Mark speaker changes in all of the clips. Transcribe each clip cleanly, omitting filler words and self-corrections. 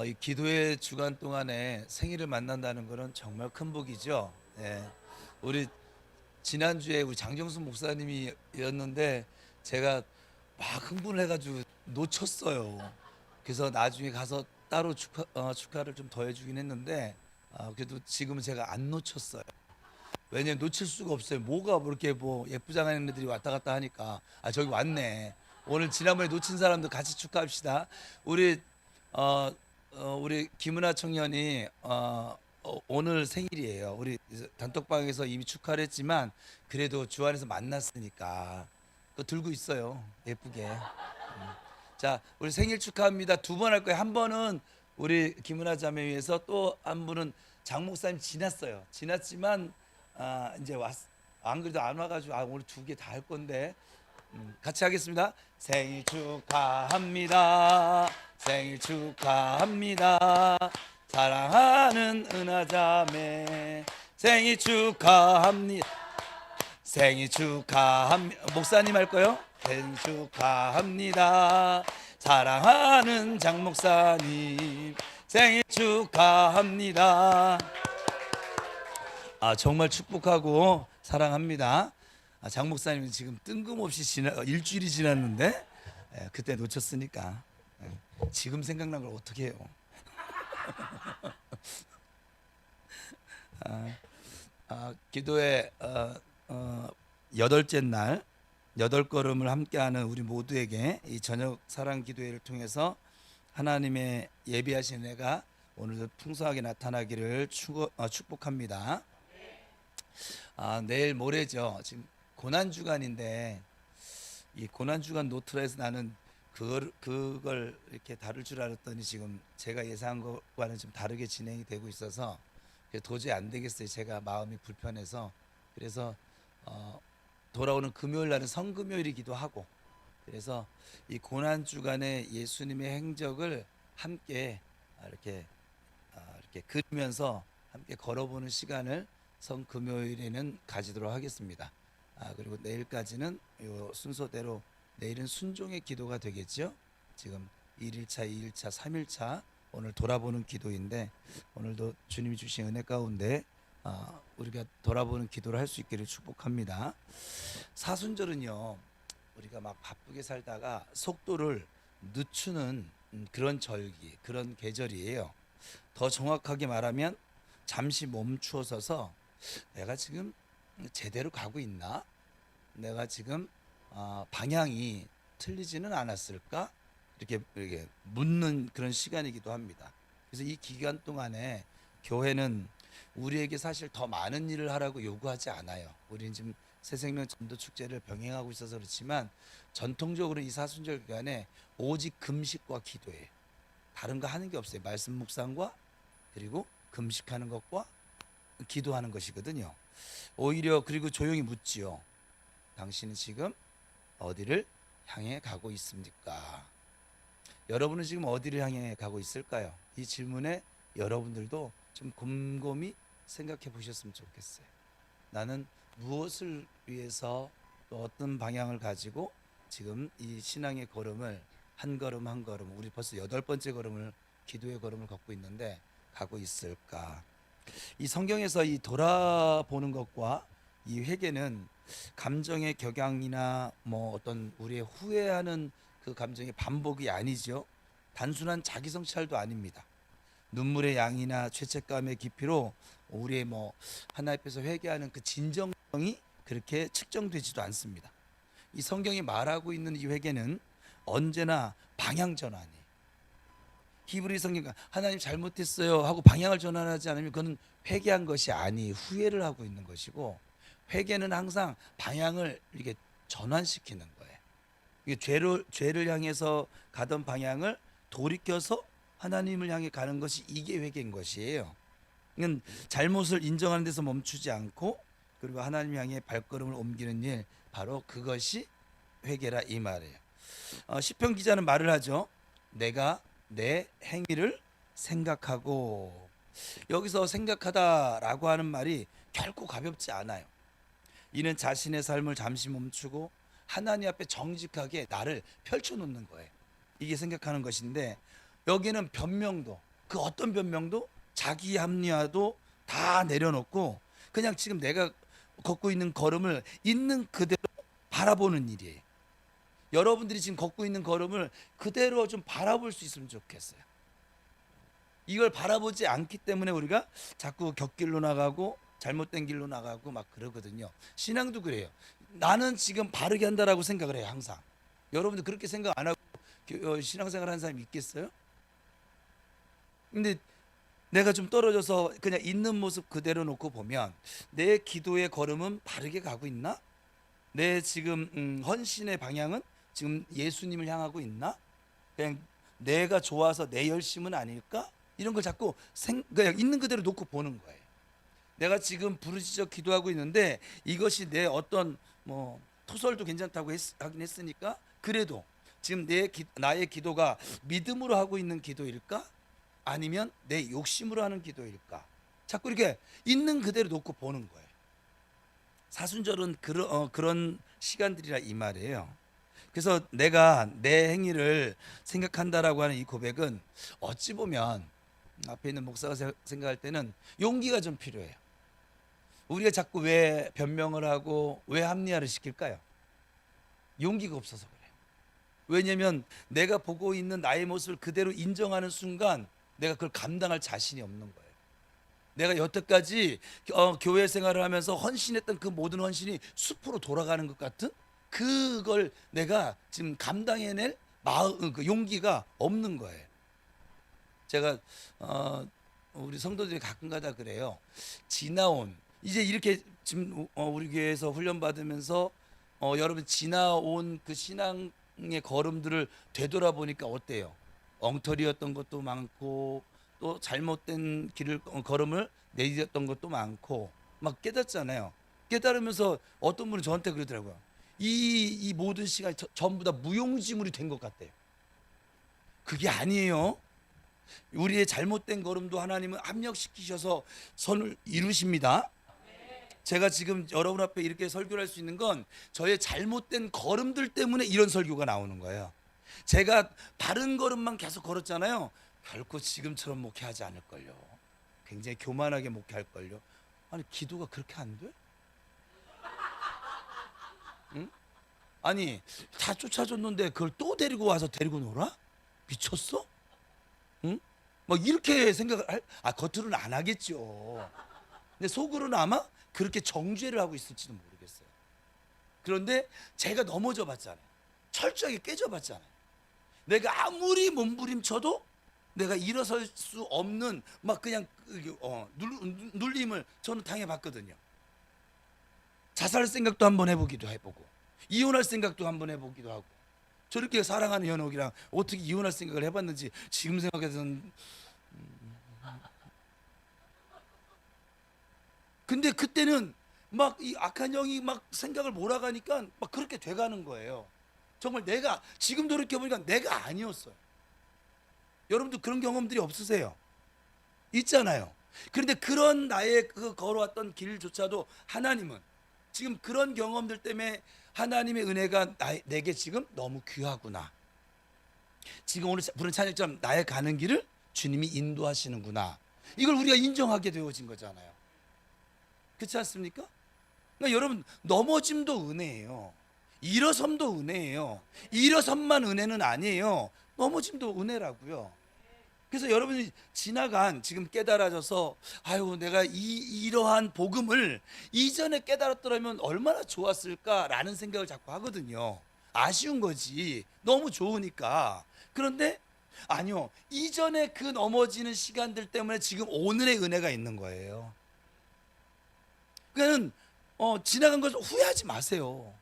Speaker 1: 이 기도의 주간 동안에 생일을 만난다는 것은 정말 큰 복이죠. 예. 우리 지난주에 우리 장정수 목사님이었는데 제가 막 흥분을 해가지고 놓쳤어요. 그래서 나중에 가서 따로 축하를 좀 더 해주긴 했는데 그래도 지금은 제가 안 놓쳤어요. 왜냐면 놓칠 수가 없어요. 뭐가 그렇게 뭐 예쁘장한 애들이 왔다 갔다 하니까 저기 왔네. 오늘 지난번에 놓친 사람들 같이 축하합시다. 우리 어, 우리 김은아 청년이 오늘 생일이에요. 우리 단톡방에서 이미 축하를 했지만 그래도 주 안에서 만났으니까 또 들고 있어요. 예쁘게. 자, 우리 생일 축하합니다. 두 번 할 거예요. 한 번은 우리 김은아 자매 위해서, 또 한 분은 장 목사님 지났어요. 지났지만 이제 안 그래도 안 와가지고 오늘 두 개 다 할 건데 같이 하겠습니다. 생일 축하합니다. 생일 축하합니다. 사랑하는 은하 자매 생일 축하합니다. 생일 축하합니다. 목사님 할 거요? 생일 축하합니다. 사랑하는 장 목사님 생일 축하합니다. 정말 축복하고 사랑합니다. 장 목사님은 지금 뜬금없이 일주일이 지났는데 그때 놓쳤으니까 지금 생각난 걸 어떻게 해요? 기도의 여덟째 날 여덟 걸음을 함께하는 우리 모두에게 이 저녁 사랑 기도회를 통해서 하나님의 예비하신 은혜가 오늘도 풍성하게 나타나기를 축복합니다. 내일 모레죠. 지금 고난 주간인데 이 고난 주간 노트라 해서 나는 그걸 이렇게 다룰 줄 알았더니 지금 제가 예상한 것과는 좀 다르게 진행이 되고 있어서 도저히 안 되겠어요. 제가 마음이 불편해서. 그래서 돌아오는 금요일 날은 성금요일이기도 하고, 그래서 이 고난 주간의 예수님의 행적을 함께 이렇게 그리면서 함께 걸어보는 시간을 성금요일에는 가지도록 하겠습니다. 그리고 내일까지는 요 순서대로 내일은 순종의 기도가 되겠죠. 지금 1일차, 2일차, 3일차 오늘 돌아보는 기도인데, 오늘도 주님이 주신 은혜 가운데 우리가 돌아보는 기도를 할 수 있기를 축복합니다. 사순절은요, 우리가 막 바쁘게 살다가 속도를 늦추는 그런 절기, 그런 계절이에요. 더 정확하게 말하면 잠시 멈추어서서 내가 지금 제대로 가고 있나? 내가 지금 방향이 틀리지는 않았을까? 이렇게 묻는 그런 시간이기도 합니다. 그래서 이 기간 동안에 교회는 우리에게 사실 더 많은 일을 하라고 요구하지 않아요. 우리는 지금 새생명 전도 축제를 병행하고 있어서 그렇지만 전통적으로 이 사순절 기간에 오직 금식과 기도예요. 다른 거 하는 게 없어요. 말씀 묵상과 그리고 금식하는 것과 기도하는 것이거든요. 오히려 그리고 조용히 묻지요. 당신은 지금 어디를 향해 가고 있습니까? 여러분은 지금 어디를 향해 가고 있을까요? 이 질문에 여러분들도 좀 곰곰이 생각해 보셨으면 좋겠어요. 나는 무엇을 위해서 또 어떤 방향을 가지고 지금 이 신앙의 걸음을 한 걸음 한 걸음, 우리 벌써 8번째 걸음을, 기도의 걸음을 걷고 있는데 가고 있을까? 이 성경에서 이 돌아보는 것과 이 회개는 감정의 격양이나 뭐 어떤 우리의 후회하는 그 감정의 반복이 아니죠. 단순한 자기 성찰도 아닙니다. 눈물의 양이나 죄책감의 깊이로 우리의 뭐 하나님 앞에서 회개하는 그 진정성이 그렇게 측정되지도 않습니다. 이 성경이 말하고 있는 이 회개는 언제나 방향 전환이, 히브리 성경 하나님 잘못했어요 하고 방향을 전환하지 않으면 그건 회개한 것이 아니 후회를 하고 있는 것이고, 회개는 항상 방향을 이렇게 전환시키는 거예요. 이게 죄를 향해서 가던 방향을 돌이켜서 하나님을 향해 가는 것이 이게 회개인 것이에요. 이건 잘못을 인정하는 데서 멈추지 않고 그리고 하나님 향해 발걸음을 옮기는 일, 바로 그것이 회개라 이 말이에요. 시편 기자는 말을 하죠. 내가 내 행위를 생각하고, 여기서 생각하다라고 하는 말이 결코 가볍지 않아요. 이는 자신의 삶을 잠시 멈추고 하나님 앞에 정직하게 나를 펼쳐놓는 거예요. 이게 생각하는 것인데, 여기는 변명도 그 어떤 변명도 자기 합리화도 다 내려놓고 그냥 지금 내가 걷고 있는 걸음을 있는 그대로 바라보는 일이에요. 여러분들이 지금 걷고 있는 걸음을 그대로 좀 바라볼 수 있으면 좋겠어요. 이걸 바라보지 않기 때문에 우리가 자꾸 곁길로 나가고 잘못된 길로 나가고 막 그러거든요. 신앙도 그래요. 나는 지금 바르게 한다라고 생각을 해요, 항상. 여러분들 그렇게 생각 안 하고 신앙생활 하는 사람이 있겠어요? 근데 내가 좀 떨어져서 그냥 있는 모습 그대로 놓고 보면 내 기도의 걸음은 바르게 가고 있나? 내 지금 헌신의 방향은 지금 예수님을 향하고 있나? 그냥 내가 좋아서 내 열심은 아닐까? 이런 걸 자꾸 그냥 있는 그대로 놓고 보는 거예요. 내가 지금 부르짖어 기도하고 있는데 이것이 내 어떤 뭐 토설도 괜찮다고 하긴 했으니까 그래도 지금 나의 기도가 믿음으로 하고 있는 기도일까? 아니면 내 욕심으로 하는 기도일까? 자꾸 이렇게 있는 그대로 놓고 보는 거예요. 사순절은 그런 시간들이라 이 말이에요. 그래서 내가 내 행위를 생각한다라고 하는 이 고백은 어찌 보면 앞에 있는 목사가 생각할 때는 용기가 좀 필요해요. 우리가 자꾸 왜 변명을 하고 왜 합리화를 시킬까요? 용기가 없어서 그래요. 왜냐하면 내가 보고 있는 나의 모습을 그대로 인정하는 순간 내가 그걸 감당할 자신이 없는 거예요. 내가 여태까지 교회 생활을 하면서 헌신했던 그 모든 헌신이 수포로 돌아가는 것 같은 그걸 내가 지금 감당해낼 그 용기가 없는 거예요. 제가 우리 성도들이 가끔가다 그래요. 지나온 이제 이렇게 지금 우리 교회에서 훈련 받으면서 여러분 지나온 그 신앙의 걸음들을 되돌아보니까 어때요? 엉터리였던 것도 많고 또 잘못된 길을 걸음을 내디뎠던 것도 많고 막 깨닫잖아요. 깨달으면서 어떤 분은 저한테 그러더라고요. 이 모든 시간이 전부 다 무용지물이 된 것 같대요. 그게 아니에요. 우리의 잘못된 걸음도 하나님은 합력시키셔서 선을 이루십니다. 제가 지금 여러분 앞에 이렇게 설교를 할 수 있는 건 저의 잘못된 걸음들 때문에 이런 설교가 나오는 거예요. 제가 바른 걸음만 계속 걸었잖아요. 결코 지금처럼 목회하지 않을걸요. 굉장히 교만하게 목회할걸요. 아니 기도가 그렇게 안 돼? 응? 아니 다 쫓아줬는데 그걸 또 데리고 와서 데리고 놀아? 미쳤어? 응? 막 이렇게 생각을 겉으로는 안 하겠죠. 근데 속으로는 아마 그렇게 정죄를 하고 있을지도 모르겠어요. 그런데 제가 넘어져 봤잖아요. 철저하게 깨져 봤잖아요. 내가 아무리 몸부림쳐도 내가 일어설 수 없는 막 그냥 눌림을 저는 당해봤거든요. 자살 생각도 한번 해보기도 해보고 이혼할 생각도 한번 해보기도 하고 저렇게 사랑하는 현옥이랑 어떻게 이혼할 생각을 해봤는지 지금 생각해서는 근데 그때는 막 이 악한 영이 막 생각을 몰아가니까 막 그렇게 돼가는 거예요. 정말 내가 지금 돌이켜보니까 내가 아니었어요. 여러분도 그런 경험들이 없으세요? 있잖아요. 그런데 그런 나의 그 걸어왔던 길조차도 하나님은 지금 그런 경험들 때문에 하나님의 은혜가 내게 지금 너무 귀하구나. 지금 오늘 부른 찬양처럼 나의 가는 길을 주님이 인도하시는구나. 이걸 우리가 인정하게 되어진 거잖아요. 그렇지 않습니까? 그러니까 여러분 넘어짐도 은혜예요. 일어섬도 은혜예요. 일어섬만 은혜는 아니에요. 넘어짐도 은혜라고요. 그래서 여러분이 지나간 지금 깨달아져서 아유 내가 이러한 복음을 이전에 깨달았더라면 얼마나 좋았을까라는 생각을 자꾸 하거든요. 아쉬운 거지. 너무 좋으니까. 그런데 아니요. 이전에 그 넘어지는 시간들 때문에 지금 오늘의 은혜가 있는 거예요. 그러니까 지나간 것을 후회하지 마세요.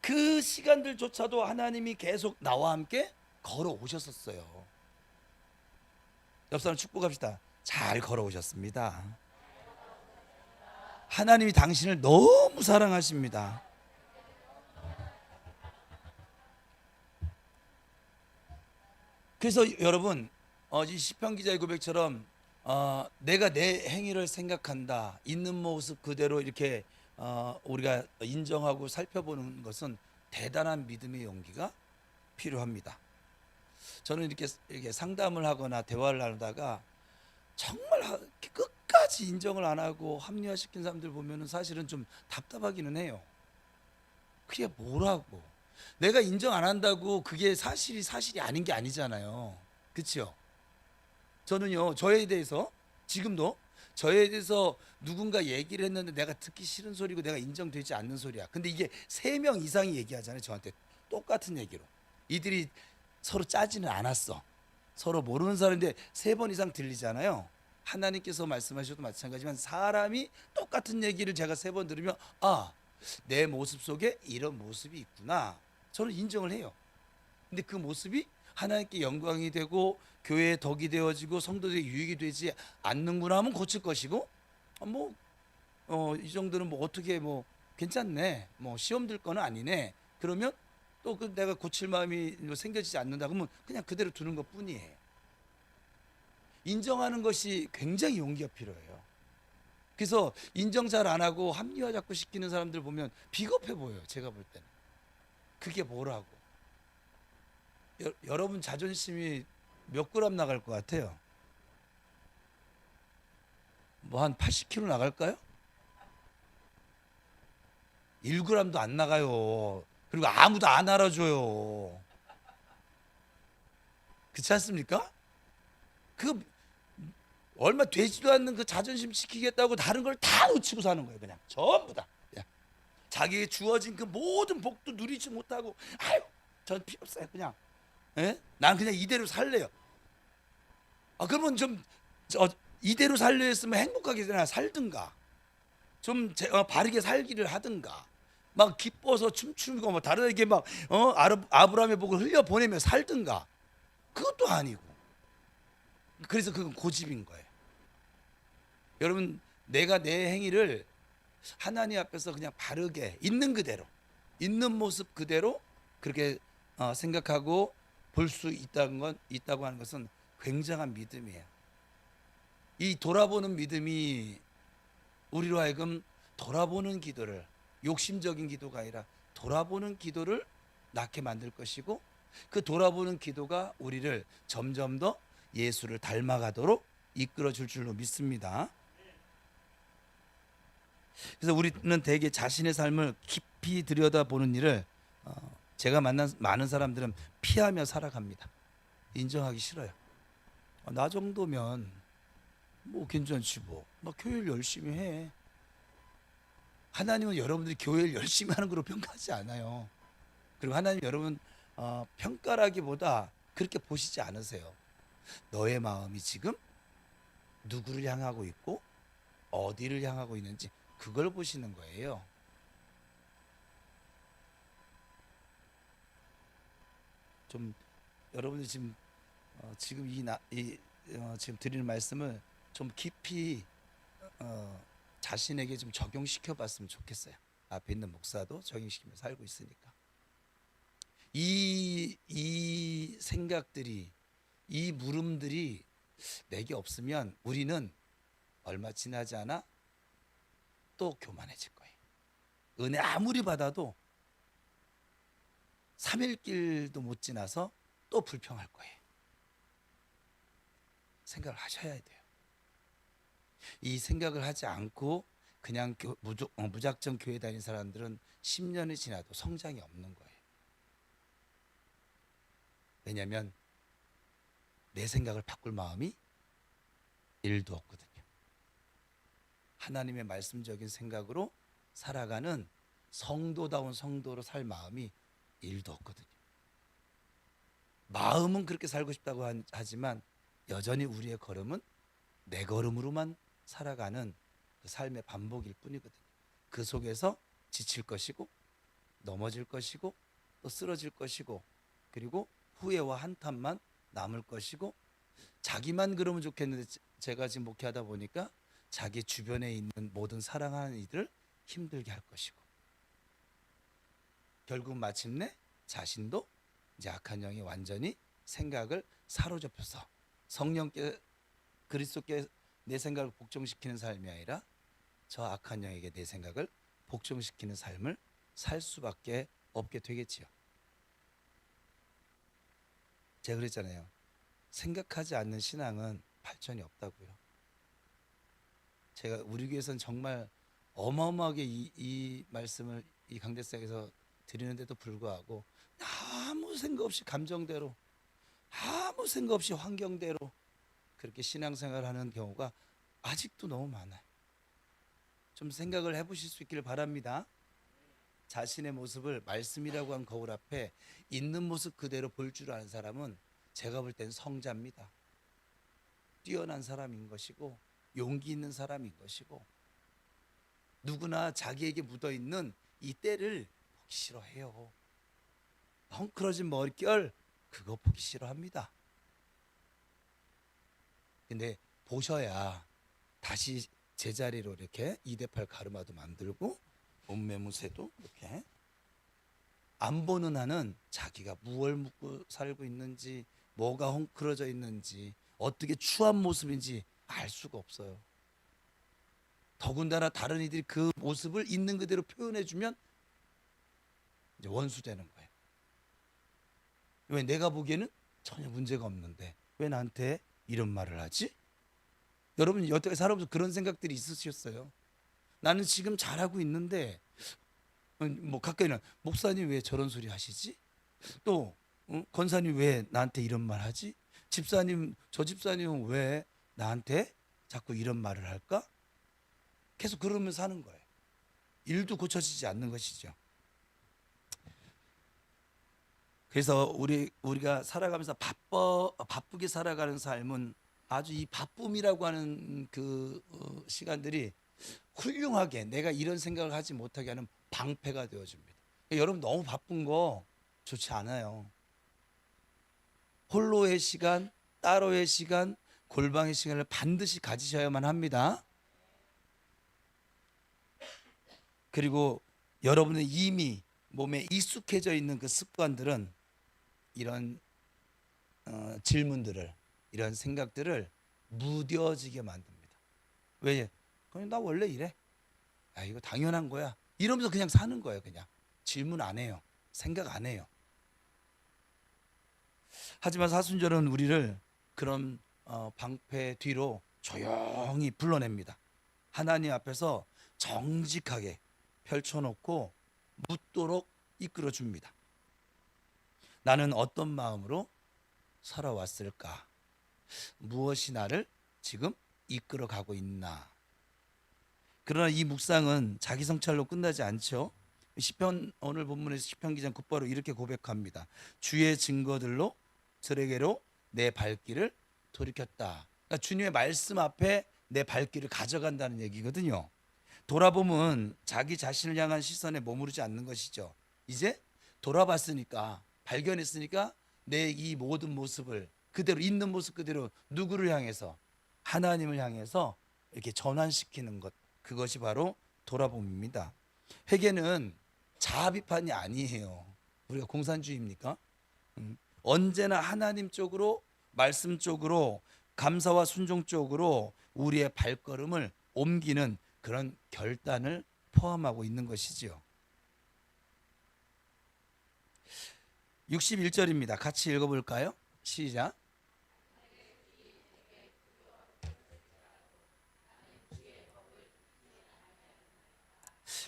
Speaker 1: 그 시간들조차도 하나님이 계속 나와 함께 걸어오셨었어요. 옆 사람 축복합시다. 잘 걸어오셨습니다. 하나님이 당신을 너무 사랑하십니다. 그래서 여러분 이 시편 기자의 고백처럼 내가 내 행위를 생각한다 있는 모습 그대로 이렇게 우리가 인정하고 살펴보는 것은 대단한 믿음의 용기가 필요합니다. 저는 이렇게 상담을 하거나 대화를 나누다가 정말 끝까지 인정을 안 하고 합리화시킨 사람들 보면은 사실은 좀 답답하기는 해요. 그게 뭐라고? 내가 인정 안 한다고 그게 사실이 아닌 게 아니잖아요. 그렇죠? 저는요, 저에 대해서 지금도 저에 대해서 누군가 얘기를 했는데 내가 듣기 싫은 소리고 내가 인정되지 않는 소리야. 근데 이게 3명 이상이 얘기하잖아요. 저한테 똑같은 얘기로. 이들이 서로 짜지는 않았어. 서로 모르는 사람인데 3번 이상 들리잖아요. 하나님께서 말씀하셔도 마찬가지지만 사람이 똑같은 얘기를 제가 3번 들으면 아, 내 모습 속에 이런 모습이 있구나. 저는 인정을 해요. 근데 그 모습이 하나님께 영광이 되고 교회의 덕이 되어지고 성도들에게 유익이 되지 않는구나 하면 고칠 것이고 이 정도는 뭐 어떻게 뭐 괜찮네, 뭐 시험 들 거는 아니네, 그러면 또 그 내가 고칠 마음이 생겨지지 않는다 그러면 그냥 그대로 두는 것 뿐이에요. 인정하는 것이 굉장히 용기가 필요해요. 그래서 인정 잘 안 하고 합리화 자꾸 시키는 사람들 보면 비겁해 보여요. 제가 볼 때는. 그게 뭐라고? 여러분 자존심이 몇 그램 나갈 것 같아요? 뭐 한 80kg 나갈까요? 1g도 안 나가요. 그리고 아무도 안 알아줘요. 그렇지 않습니까? 그 얼마 되지도 않는 그 자존심 지키겠다고 다른 걸 다 놓치고 사는 거예요. 그냥 전부 다. 예. 자기에게 주어진 그 모든 복도 누리지 못하고 아유, 전 필요 없어요. 그냥. 예? 난 그냥 이대로 살래요. 그러면 좀 이대로 살려 했으면 행복하게 살든가. 좀 바르게 살기를 하든가. 막 기뻐서 춤추고 뭐 다른에게 막 아브라함의 복을 흘려 보내며 살든가. 그것도 아니고. 그래서 그건 고집인 거예요. 여러분, 내가 내 행위를 하나님 앞에서 그냥 바르게 있는 그대로, 있는 모습 그대로 그렇게 생각하고 볼 수 있다고 하는 것은 굉장한 믿음이에요. 이 돌아보는 믿음이 우리로 하여금 돌아보는 기도를, 욕심적인 기도가 아니라 돌아보는 기도를 낳게 만들 것이고, 그 돌아보는 기도가 우리를 점점 더 예수를 닮아가도록 이끌어 줄 줄로 믿습니다. 그래서 우리는 대개 자신의 삶을 깊이 들여다보는 일을 제가 만난 많은 사람들은 피하며 살아갑니다. 인정하기 싫어요. 나 정도면 뭐 괜찮지 뭐. 나 교회를 열심히 해. 하나님은 여러분들이 교회를 열심히 하는 걸로 평가하지 않아요. 그리고 하나님 여러분 평가라기보다 그렇게 보시지 않으세요. 너의 마음이 지금 누구를 향하고 있고 어디를 향하고 있는지 그걸 보시는 거예요. 좀 여러분들 지금 지금 드리는 말씀을 좀 깊이 자신에게 좀 적용시켜 봤으면 좋겠어요. 앞에 있는 목사도 적용시키며 살고 있으니까. 이 생각들이, 이 물음들이 내게 없으면 우리는 얼마 지나지 않아 또 교만해질 거예요. 은혜 아무리 받아도 3일 길도 못 지나서 또 불평할 거예요. 생각을 하셔야 돼요. 이 생각을 하지 않고 그냥 무작정 교회 다니는 사람들은 10년이 지나도 성장이 없는 거예요. 왜냐하면 내 생각을 바꿀 마음이 1도 없거든요. 하나님의 말씀적인 생각으로 살아가는 성도다운 성도로 살 마음이 1도 없거든요. 마음은 그렇게 살고 싶다고 하지만 여전히 우리의 걸음은 내 걸음으로만 살아가는 그 삶의 반복일 뿐이거든요. 그 속에서 지칠 것이고 넘어질 것이고 또 쓰러질 것이고 그리고 후회와 한탄만 남을 것이고, 자기만 그러면 좋겠는데 제가 지금 목회하다 보니까 자기 주변에 있는 모든 사랑하는 이들을 힘들게 할 것이고, 결국 마침내 자신도 이제 악한 영이 완전히 생각을 사로잡혀서 성령께 그리스도께 내 생각을 복종시키는 삶이 아니라 저 악한 영에게 내 생각을 복종시키는 삶을 살 수밖에 없게 되겠지요. 제가 그랬잖아요. 생각하지 않는 신앙은 발전이 없다고요. 제가 우리 교회에서는 정말 어마어마하게 이 말씀을 이 강대상에서 드리는데도 불구하고 아무 생각 없이 감정대로, 아무 생각 없이 환경대로 그렇게 신앙생활을 하는 경우가 아직도 너무 많아요. 좀 생각을 해보실 수 있기를 바랍니다. 자신의 모습을 말씀이라고 한 거울 앞에 있는 모습 그대로 볼 줄 아는 사람은 제가 볼 땐 성자입니다. 뛰어난 사람인 것이고 용기 있는 사람인 것이고, 누구나 자기에게 묻어있는 이 때를 보기 싫어해요. 헝클어진 머릿결, 그거 보기 싫어합니다. 근데 보셔야 다시 제자리로 이렇게 2대8 가르마도 만들고 옷매무새도 이렇게, 안 보는 한은 자기가 무얼 묻고 살고 있는지, 뭐가 헝클어져 있는지, 어떻게 추한 모습인지 알 수가 없어요. 더군다나 다른 이들이 그 모습을 있는 그대로 표현해주면 이제 원수 되는 거예요. 왜 내가 보기에는 전혀 문제가 없는데 왜 나한테 이런 말을 하지? 여러분 여태까지 살아보면서 그런 생각들이 있으셨어요? 나는 지금 잘하고 있는데 뭐 가까이는 목사님 왜 저런 소리 하시지? 또 권사님 왜 나한테 이런 말 하지? 집사님, 저 집사님은 왜 나한테 자꾸 이런 말을 할까? 계속 그러면서 사는 거예요. 일도 고쳐지지 않는 것이죠. 그래서 우리가 살아가면서 바쁘게 살아가는 삶은 아주 이 바쁨이라고 하는 그 시간들이 훌륭하게 내가 이런 생각을 하지 못하게 하는 방패가 되어줍니다. 여러분 너무 바쁜 거 좋지 않아요. 홀로의 시간, 따로의 시간, 골방의 시간을 반드시 가지셔야만 합니다. 그리고 여러분은 이미 몸에 익숙해져 있는 그 습관들은 이런 질문들을, 이런 생각들을 무뎌지게 만듭니다. 왜? 그냥 나 원래 이래. 아, 이거 당연한 거야. 이러면서 그냥 사는 거예요. 그냥 질문 안 해요. 생각 안 해요. 하지만 사순절은 우리를 그런 방패 뒤로 조용히 불러냅니다. 하나님 앞에서 정직하게 펼쳐놓고 묻도록 이끌어줍니다. 나는 어떤 마음으로 살아왔을까? 무엇이 나를 지금 이끌어가고 있나? 그러나 이 묵상은 자기 성찰로 끝나지 않죠. 시편, 오늘 본문에서 시편 기자 곧바로 이렇게 고백합니다. 주의 증거들로 저에게로 내 발길을 돌이켰다. 그러니까 주님의 말씀 앞에 내 발길을 가져간다는 얘기거든요. 돌아보면 자기 자신을 향한 시선에 머무르지 않는 것이죠. 이제 돌아봤으니까, 발견했으니까 내 이 모든 모습을 그대로, 있는 모습 그대로 누구를 향해서? 하나님을 향해서 이렇게 전환시키는 것, 그것이 바로 돌아봄입니다. 회개는 자아 비판이 아니에요. 우리가 공산주의입니까? 언제나 하나님 쪽으로, 말씀 쪽으로, 감사와 순종 쪽으로 우리의 발걸음을 옮기는 그런 결단을 포함하고 있는 것이지요. 61절입니다. 같이 읽어볼까요? 시작.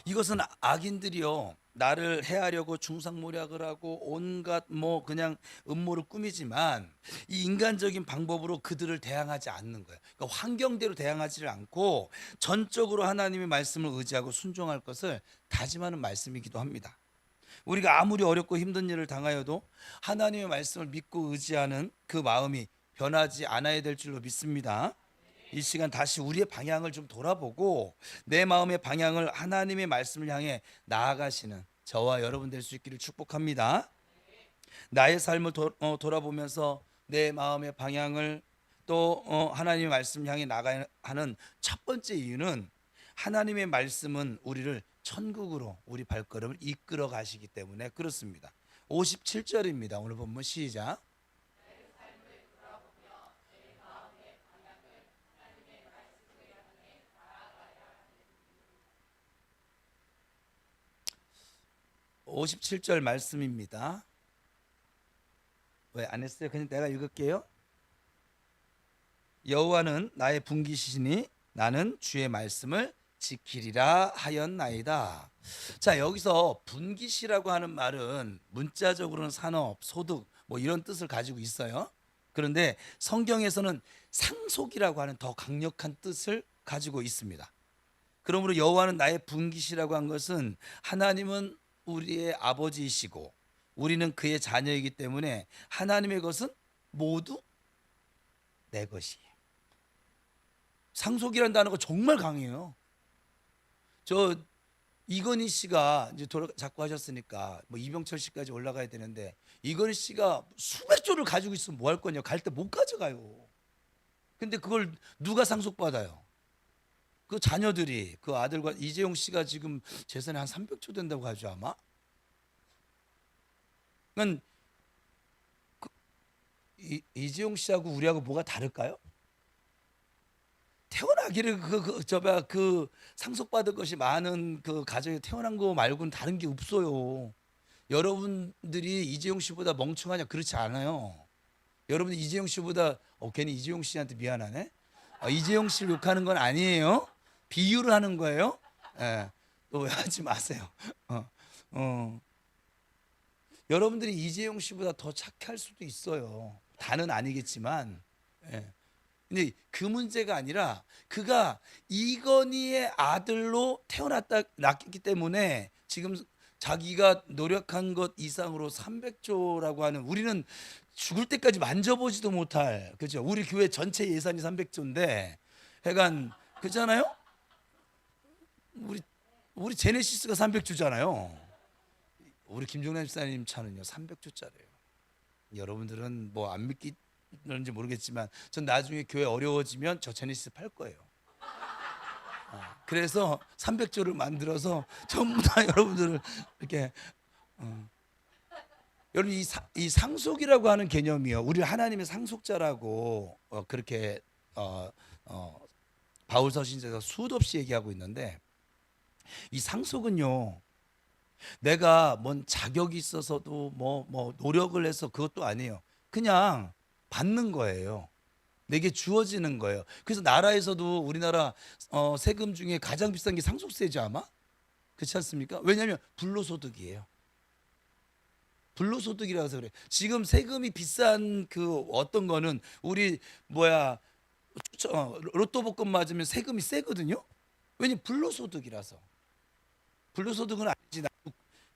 Speaker 1: 이것은 악인들이요, 나를 해하려고 중상모략을 하고 온갖 뭐 그냥 음모를 꾸미지만 이 인간적인 방법으로 그들을 대항하지 않는 거예요. 그러니까 환경대로 대항하지를 않고 전적으로 하나님의 말씀을 의지하고 순종할 것을 다짐하는 말씀이기도 합니다. 우리가 아무리 어렵고 힘든 일을 당하여도 하나님의 말씀을 믿고 의지하는 그 마음이 변하지 않아야 될 줄로 믿습니다. 이 시간 다시 우리의 방향을 좀 돌아보고 내 마음의 방향을 하나님의 말씀을 향해 나아가시는 저와 여러분 될 수 있기를 축복합니다. 나의 삶을 돌아보면서 내 마음의 방향을 또 하나님의 말씀을 향해 나가야 하는 첫 번째 이유는 하나님의 말씀은 우리를 천국으로 우리 발걸음을 이끌어 가시기 때문에 그렇습니다. 57절입니다. 오늘 본문 시작. 57절 말씀입니다. 왜 안 했어요? 그냥 내가 읽을게요. 여호와는 나의 분기시니 나는 주의 말씀을 지키리라 하였나이다. 자, 여기서 분깃이라고 하는 말은 문자적으로는 산업, 소득 뭐 이런 뜻을 가지고 있어요. 그런데 성경에서는 상속이라고 하는 더 강력한 뜻을 가지고 있습니다. 그러므로 여호와는 나의 분깃이라고 한 것은 하나님은 우리의 아버지이시고 우리는 그의 자녀이기 때문에 하나님의 것은 모두 내 것이에요. 상속이라는 단어가 정말 강해요. 저 이건희 씨가 이제 자꾸 하셨으니까 뭐 이병철 씨까지 올라가야 되는데 이건희 씨가 수백 조를 가지고 있으면 뭐 할 거냐? 갈 때 못 가져가요. 근데 그걸 누가 상속받아요? 그 자녀들이, 그 아들과 이재용 씨가 지금 재산이 한 300조 된다고 하죠 아마. 그러니까 이재용 씨하고 우리하고 뭐가 다를까요? 태어나기를 그 상속받을 것이 많은 그 가정에 태어난 거 말고는 다른 게 없어요. 여러분들이 이재용 씨보다 멍청하냐? 그렇지 않아요. 여러분 이재용 씨보다 괜히 이재용 씨한테 미안하네. 이재용 씨를 욕하는 건 아니에요. 비유를 하는 거예요. 예, 또 왜 하지 마세요. 여러분들이 이재용 씨보다 더 착할 수도 있어요. 다는 아니겠지만. 예. 근데 그 문제가 아니라 그가 이건희의 아들로 낳기 때문에 지금 자기가 노력한 것 이상으로 300조라고 하는, 우리는 죽을 때까지 만져보지도 못할, 그죠? 우리 교회 전체 예산이 300조인데 하여간 그렇잖아요? 우리 제네시스가 300조잖아요. 우리 김종남 집사님 차는요 300조짜리예요. 여러분들은 뭐 안 믿기는지 모르겠지만 전 나중에 교회 어려워지면 저 제네시스 팔 거예요. 그래서 300조를 만들어서 전부 다 여러분들을 이렇게 여러분 이 상속이라고 하는 개념이요. 우리 하나님의 상속자라고 그렇게 바울 서신서에서 수도 없이 얘기하고 있는데, 이 상속은요. 내가 뭔 자격이 있어서도 뭐 노력을 해서 그것도 아니에요. 그냥 받는 거예요. 내게 주어지는 거예요. 그래서 나라에서도 우리나라 세금 중에 가장 비싼 게 상속세죠 아마? 그렇지 않습니까? 왜냐하면 불로소득이에요. 불로소득이라서 그래. 지금 세금이 비싼 그 어떤 거는 우리 로또 복권 맞으면 세금이 세거든요. 왜냐면 불로소득이라서. 불로소득은 아니지.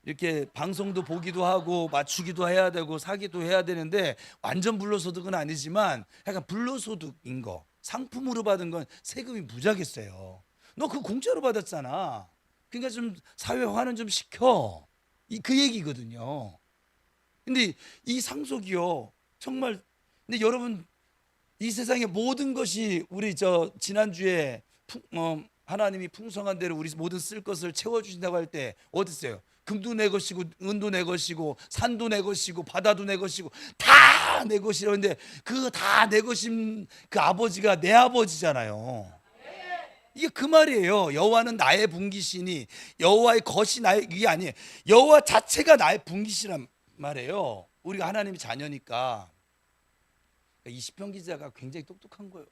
Speaker 1: 이렇게 방송도 보기도 하고 맞추기도 해야 되고 사기도 해야 되는데 완전 불로소득은 아니지만 약간 불로소득인 거, 상품으로 받은 건 세금이 무지하게 세요. 너 그거 공짜로 받았잖아. 그러니까 좀 사회화는 좀 시켜. 그 얘기거든요. 근데 이 상속이요 정말, 근데 여러분 이 세상의 모든 것이 우리 지난주에 하나님이 풍성한 대로 우리 모든 쓸 것을 채워주신다고 할 때 어땠어요? 금도 내 것이고 은도 내 것이고 산도 내 것이고 바다도 내 것이고 다 내 것이라는데 그 다 내 것인 그 아버지가 내 아버지잖아요. 이게 그 말이에요. 여호와는 나의 분깃이니 여호와의 것이 나의, 이게 아니에요. 여호와 자체가 나의 분깃이란 말이에요. 우리가 하나님의 자녀니까. 이 시편 기자가 굉장히 똑똑한 거예요.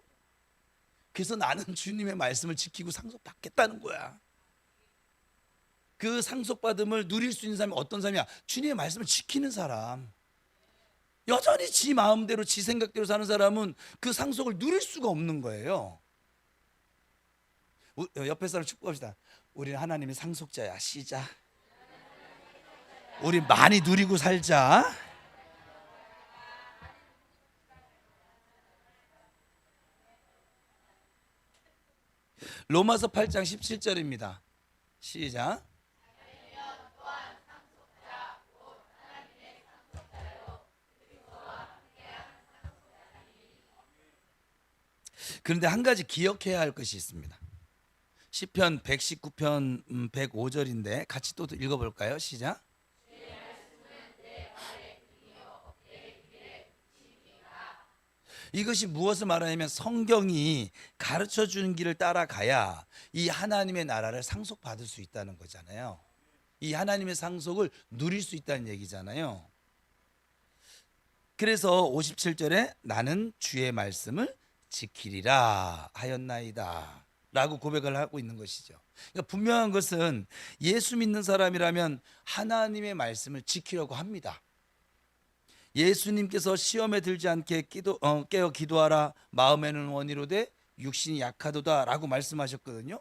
Speaker 1: 그래서 나는 주님의 말씀을 지키고 상속받겠다는 거야. 그 상속받음을 누릴 수 있는 사람이 어떤 사람이야? 주님의 말씀을 지키는 사람. 여전히 지 마음대로 지 생각대로 사는 사람은 그 상속을 누릴 수가 없는 거예요. 옆에 사람 축복합시다. 우리는 하나님의 상속자야. 시작. 우리 많이 누리고 살자. 로마서 8장 17절입니다. 시작. 그런데 한 가지 기억해야 할 것이 있습니다. 시편 119편 105절인데 같이 또 읽어볼까요? 시작. 이것이 무엇을 말하냐면 성경이 가르쳐 주는 길을 따라가야 이 하나님의 나라를 상속받을 수 있다는 거잖아요. 이 하나님의 상속을 누릴 수 있다는 얘기잖아요. 그래서 57절에 나는 주의 말씀을 지키리라 하였나이다. 라고 고백을 하고 있는 것이죠. 그러니까 분명한 것은 예수 믿는 사람이라면 하나님의 말씀을 지키려고 합니다. 예수님께서 시험에 들지 않게 깨어 기도하라. 마음에는 원이로되 육신이 약하도다 라고 말씀하셨거든요.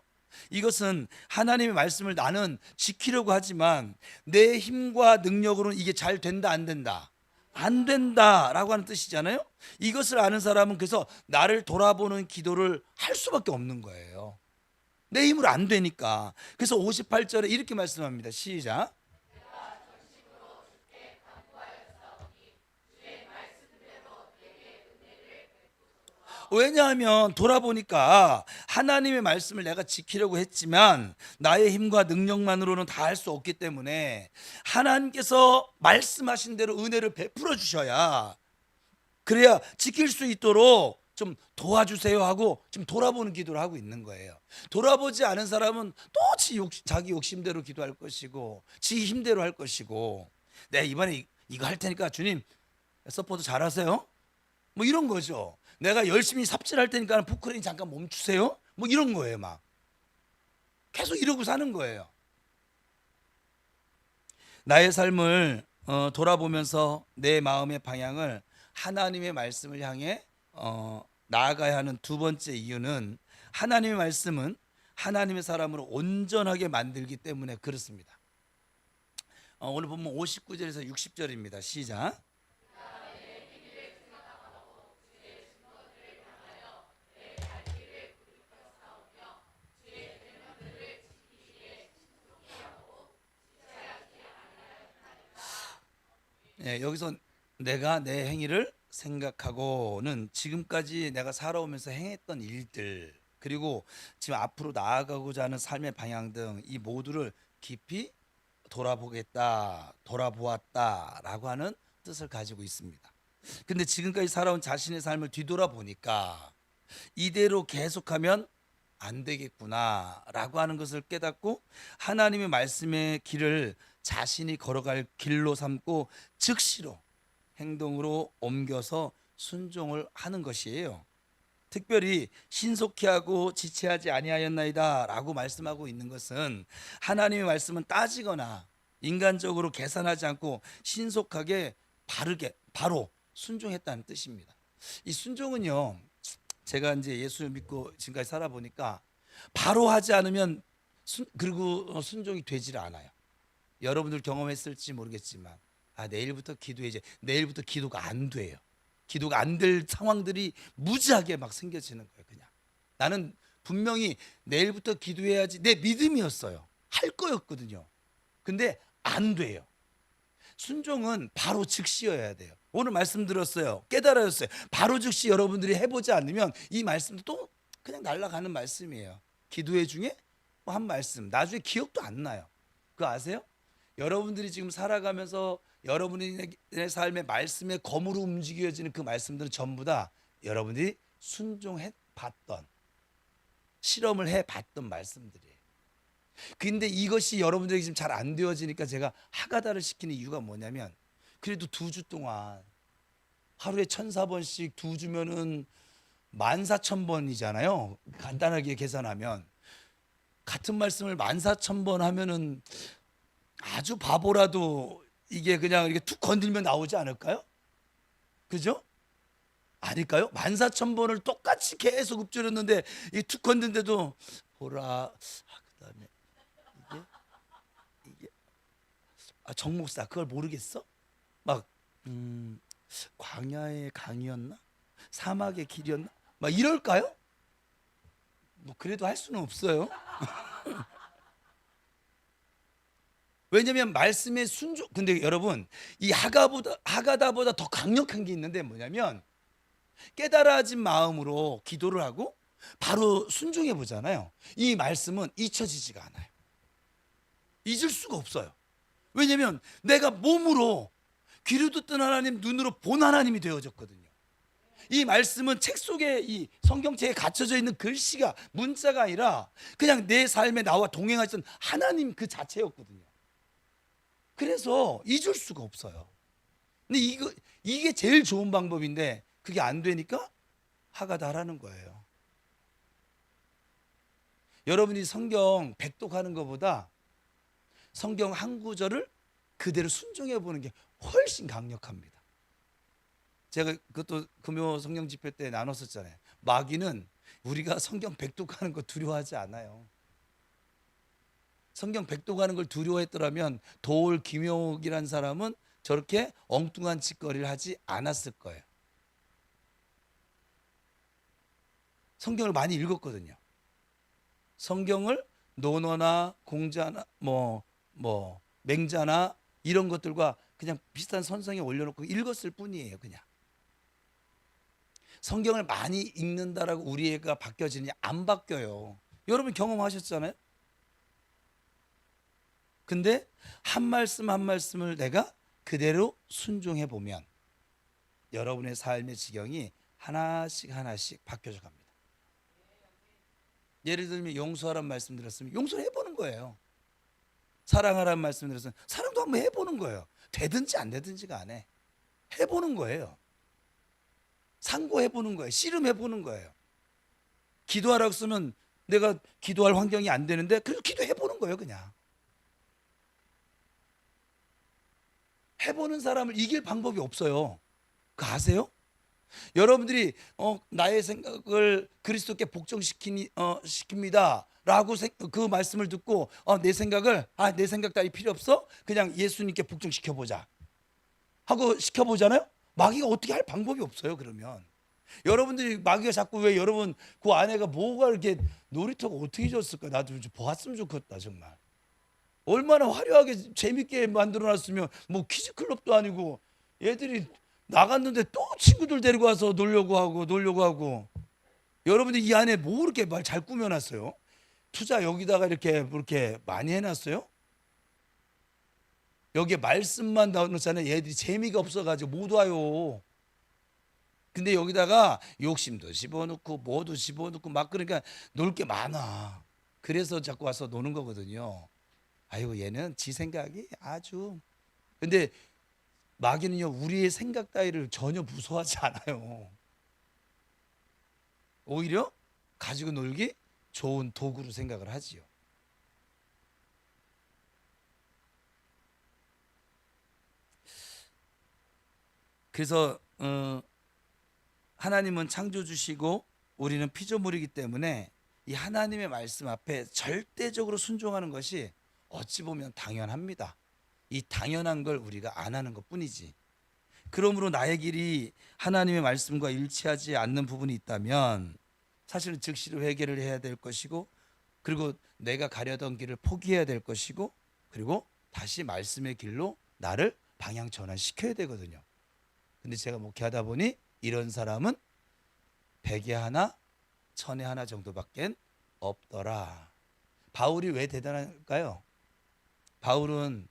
Speaker 1: 이것은 하나님의 말씀을 나는 지키려고 하지만 내 힘과 능력으로는 이게 잘 된다 안 된다? 안 된다라고 하는 뜻이잖아요. 이것을 아는 사람은 그래서 나를 돌아보는 기도를 할 수밖에 없는 거예요. 내 힘으로 안 되니까. 그래서 58절에 이렇게 말씀합니다. 시작. 왜냐하면 돌아보니까 하나님의 말씀을 내가 지키려고 했지만 나의 힘과 능력만으로는 다 할 수 없기 때문에 하나님께서 말씀하신 대로 은혜를 베풀어 주셔야, 그래야 지킬 수 있도록 좀 도와주세요 하고 지금 돌아보는 기도를 하고 있는 거예요. 돌아보지 않은 사람은 또 자기 욕심대로 기도할 것이고 지 힘대로 할 것이고, 네 이번에 이거 할 테니까 주님 서포트 잘하세요 뭐 이런 거죠. 내가 열심히 삽질할 테니까 포크레인 잠깐 멈추세요 뭐 이런 거예요. 막 계속 이러고 사는 거예요. 나의 삶을 돌아보면서 내 마음의 방향을 하나님의 말씀을 향해 나아가야 하는 두 번째 이유는, 하나님의 말씀은 하나님의 사람으로 온전하게 만들기 때문에 그렇습니다. 오늘 보면 59절에서 60절입니다. 시작. 예, 여기서 내가 내 행위를 생각하고는 지금까지 내가 살아오면서 행했던 일들, 그리고 지금 앞으로 나아가고자 하는 삶의 방향 등 이 모두를 깊이 돌아보겠다, 돌아보았다라고 하는 뜻을 가지고 있습니다. 근데 지금까지 살아온 자신의 삶을 뒤돌아보니까 이대로 계속하면 안 되겠구나라고 하는 것을 깨닫고 하나님의 말씀의 길을 자신이 걸어갈 길로 삼고 즉시로 행동으로 옮겨서 순종을 하는 것이에요. 특별히 신속히 하고 지체하지 아니하였나이다라고 말씀하고 있는 것은 하나님의 말씀은 따지거나 인간적으로 계산하지 않고 신속하게 바로 순종했다는 뜻입니다. 이 순종은요, 제가 이제 예수를 믿고 지금까지 살아보니까 바로 하지 않으면 그리고 순종이 되질 않아요. 여러분들 경험했을지 모르겠지만 내일부터 기도해야지, 내일부터 기도가 안 돼요. 기도가 안 될 상황들이 무지하게 막 생겨지는 거예요. 그냥 나는 분명히 내일부터 기도해야지 내 믿음이었어요. 할 거였거든요. 근데 안 돼요. 순종은 바로 즉시여야 돼요. 오늘 말씀 들었어요. 깨달았어요. 바로 즉시 여러분들이 해보지 않으면 이 말씀도 또 그냥 날아가는 말씀이에요. 기도회 중에 한 말씀 나중에 기억도 안 나요. 그거 아세요? 여러분들이 지금 살아가면서 여러분의 삶의 말씀의 검으로 움직여지는 그 말씀들은 전부 다 여러분들이 순종해 봤던, 실험을 해 봤던 말씀들이에요. 근데 이것이 여러분들에게 지금 잘 안 되어지니까 제가 하가다를 시키는 이유가 뭐냐면, 그래도 2주 동안 하루에 1,400번씩 2주면은 14,000번이잖아요. 간단하게 계산하면 같은 말씀을 14,000번 하면은 아주 바보라도 이게 그냥 이렇게 툭 건들면 나오지 않을까요? 그죠? 아닐까요? 14,000번을 똑같이 계속 읊조렸는데 이 툭 건든데도 보라. 그다음에 이게 정목사 그걸 모르겠어? 막 광야의 강이었나? 사막의 길이었나? 막 이럴까요? 뭐 그래도 할 수는 없어요. 왜냐하면 말씀의 순종. 근데 여러분, 이 하가다보다 더 강력한 게 있는데 뭐냐면, 깨달아진 마음으로 기도를 하고 바로 순종해 보잖아요. 이 말씀은 잊혀지지가 않아요. 잊을 수가 없어요. 왜냐하면 내가 몸으로 귀로 듣던 하나님, 눈으로 본 하나님이 되어졌거든요. 이 말씀은 책 속에, 이 성경책에 갇혀져 있는 글씨가, 문자가 아니라 그냥 내 삶에 나와 동행하셨던 하나님 그 자체였거든요. 그래서 잊을 수가 없어요. 근데 이게 제일 좋은 방법인데 그게 안 되니까 하가다 하라는 거예요. 여러분이 성경 백독하는 것보다 성경 한 구절을 그대로 순종해 보는 게 훨씬 강력합니다. 제가 그것도 금요 성령 집회 때 나눴었잖아요. 마귀는 우리가 성경 백독하는 거 두려워하지 않아요. 성경 백독하는 걸 두려워했더라면 도올 김용옥이라는 사람은 저렇게 엉뚱한 짓거리를 하지 않았을 거예요. 성경을 많이 읽었거든요. 성경을 논어나 공자나 맹자나 이런 것들과 그냥 비슷한 선상에 올려놓고 읽었을 뿐이에요. 그냥 성경을 많이 읽는다라고 우리 애가 바뀌어지느냐? 안 바뀌어요. 여러분 경험하셨잖아요. 근데 한 말씀 한 말씀을 내가 그대로 순종해 보면 여러분의 삶의 지경이 하나씩 하나씩 바뀌어져 갑니다. 예를 들면 용서하란 말씀 들었으면 용서를 해보는 거예요. 사랑하란 말씀 들었으면 사랑도 한번 해보는 거예요. 되든지 안 되든지가 안 해. 해보는 거예요. 상고해보는 거예요. 씨름해보는 거예요. 기도하라고 쓰면 내가 기도할 환경이 안 되는데 그래서 기도해보는 거예요. 그냥 해보는 사람을 이길 방법이 없어요. 그거 아세요? 여러분들이 나의 생각을 그리스도께 복종시킵니다 라고 그 말씀을 듣고 내 생각을 내 생각 따위 필요 없어, 그냥 예수님께 복종시켜보자 하고 시켜보잖아요. 마귀가 어떻게 할 방법이 없어요. 그러면 여러분들이 마귀가 자꾸 왜 여러분 그 아내가 뭐가 이렇게 놀이터가 어떻게 졌을까, 나도 좀 보았으면 좋겠다. 정말 얼마나 화려하게 재밌게 만들어놨으면 뭐 퀴즈클럽도 아니고 애들이 나갔는데 또 친구들 데리고 와서 놀려고 하고 여러분들 이 안에 뭐 이렇게 말 잘 꾸며놨어요? 투자 여기다가 이렇게 많이 해놨어요? 여기에 말씀만 넣어놓잖아요. 얘들이 재미가 없어가지고 못 와요. 근데 여기다가 욕심도 집어넣고 뭐도 집어넣고 막 그러니까 놀 게 많아. 그래서 자꾸 와서 노는 거거든요. 아유 얘는 지 생각이 아주. 근데 마귀는요 우리의 생각 따위를 전혀 무서워하지 않아요. 오히려 가지고 놀기 좋은 도구로 생각을 하지요. 그래서 하나님은 창조주시고 우리는 피조물이기 때문에 이 하나님의 말씀 앞에 절대적으로 순종하는 것이 어찌 보면 당연합니다. 이 당연한 걸 우리가 안 하는 것뿐이지. 그러므로 나의 길이 하나님의 말씀과 일치하지 않는 부분이 있다면 사실은 즉시로 회개를 해야 될 것이고, 그리고 내가 가려던 길을 포기해야 될 것이고, 그리고 다시 말씀의 길로 나를 방향 전환시켜야 되거든요. 근데 제가 목회하다 보니 이런 사람은 100에 하나 1000에 하나 정도밖에 없더라. 바울이 왜 대단할까요? 바울은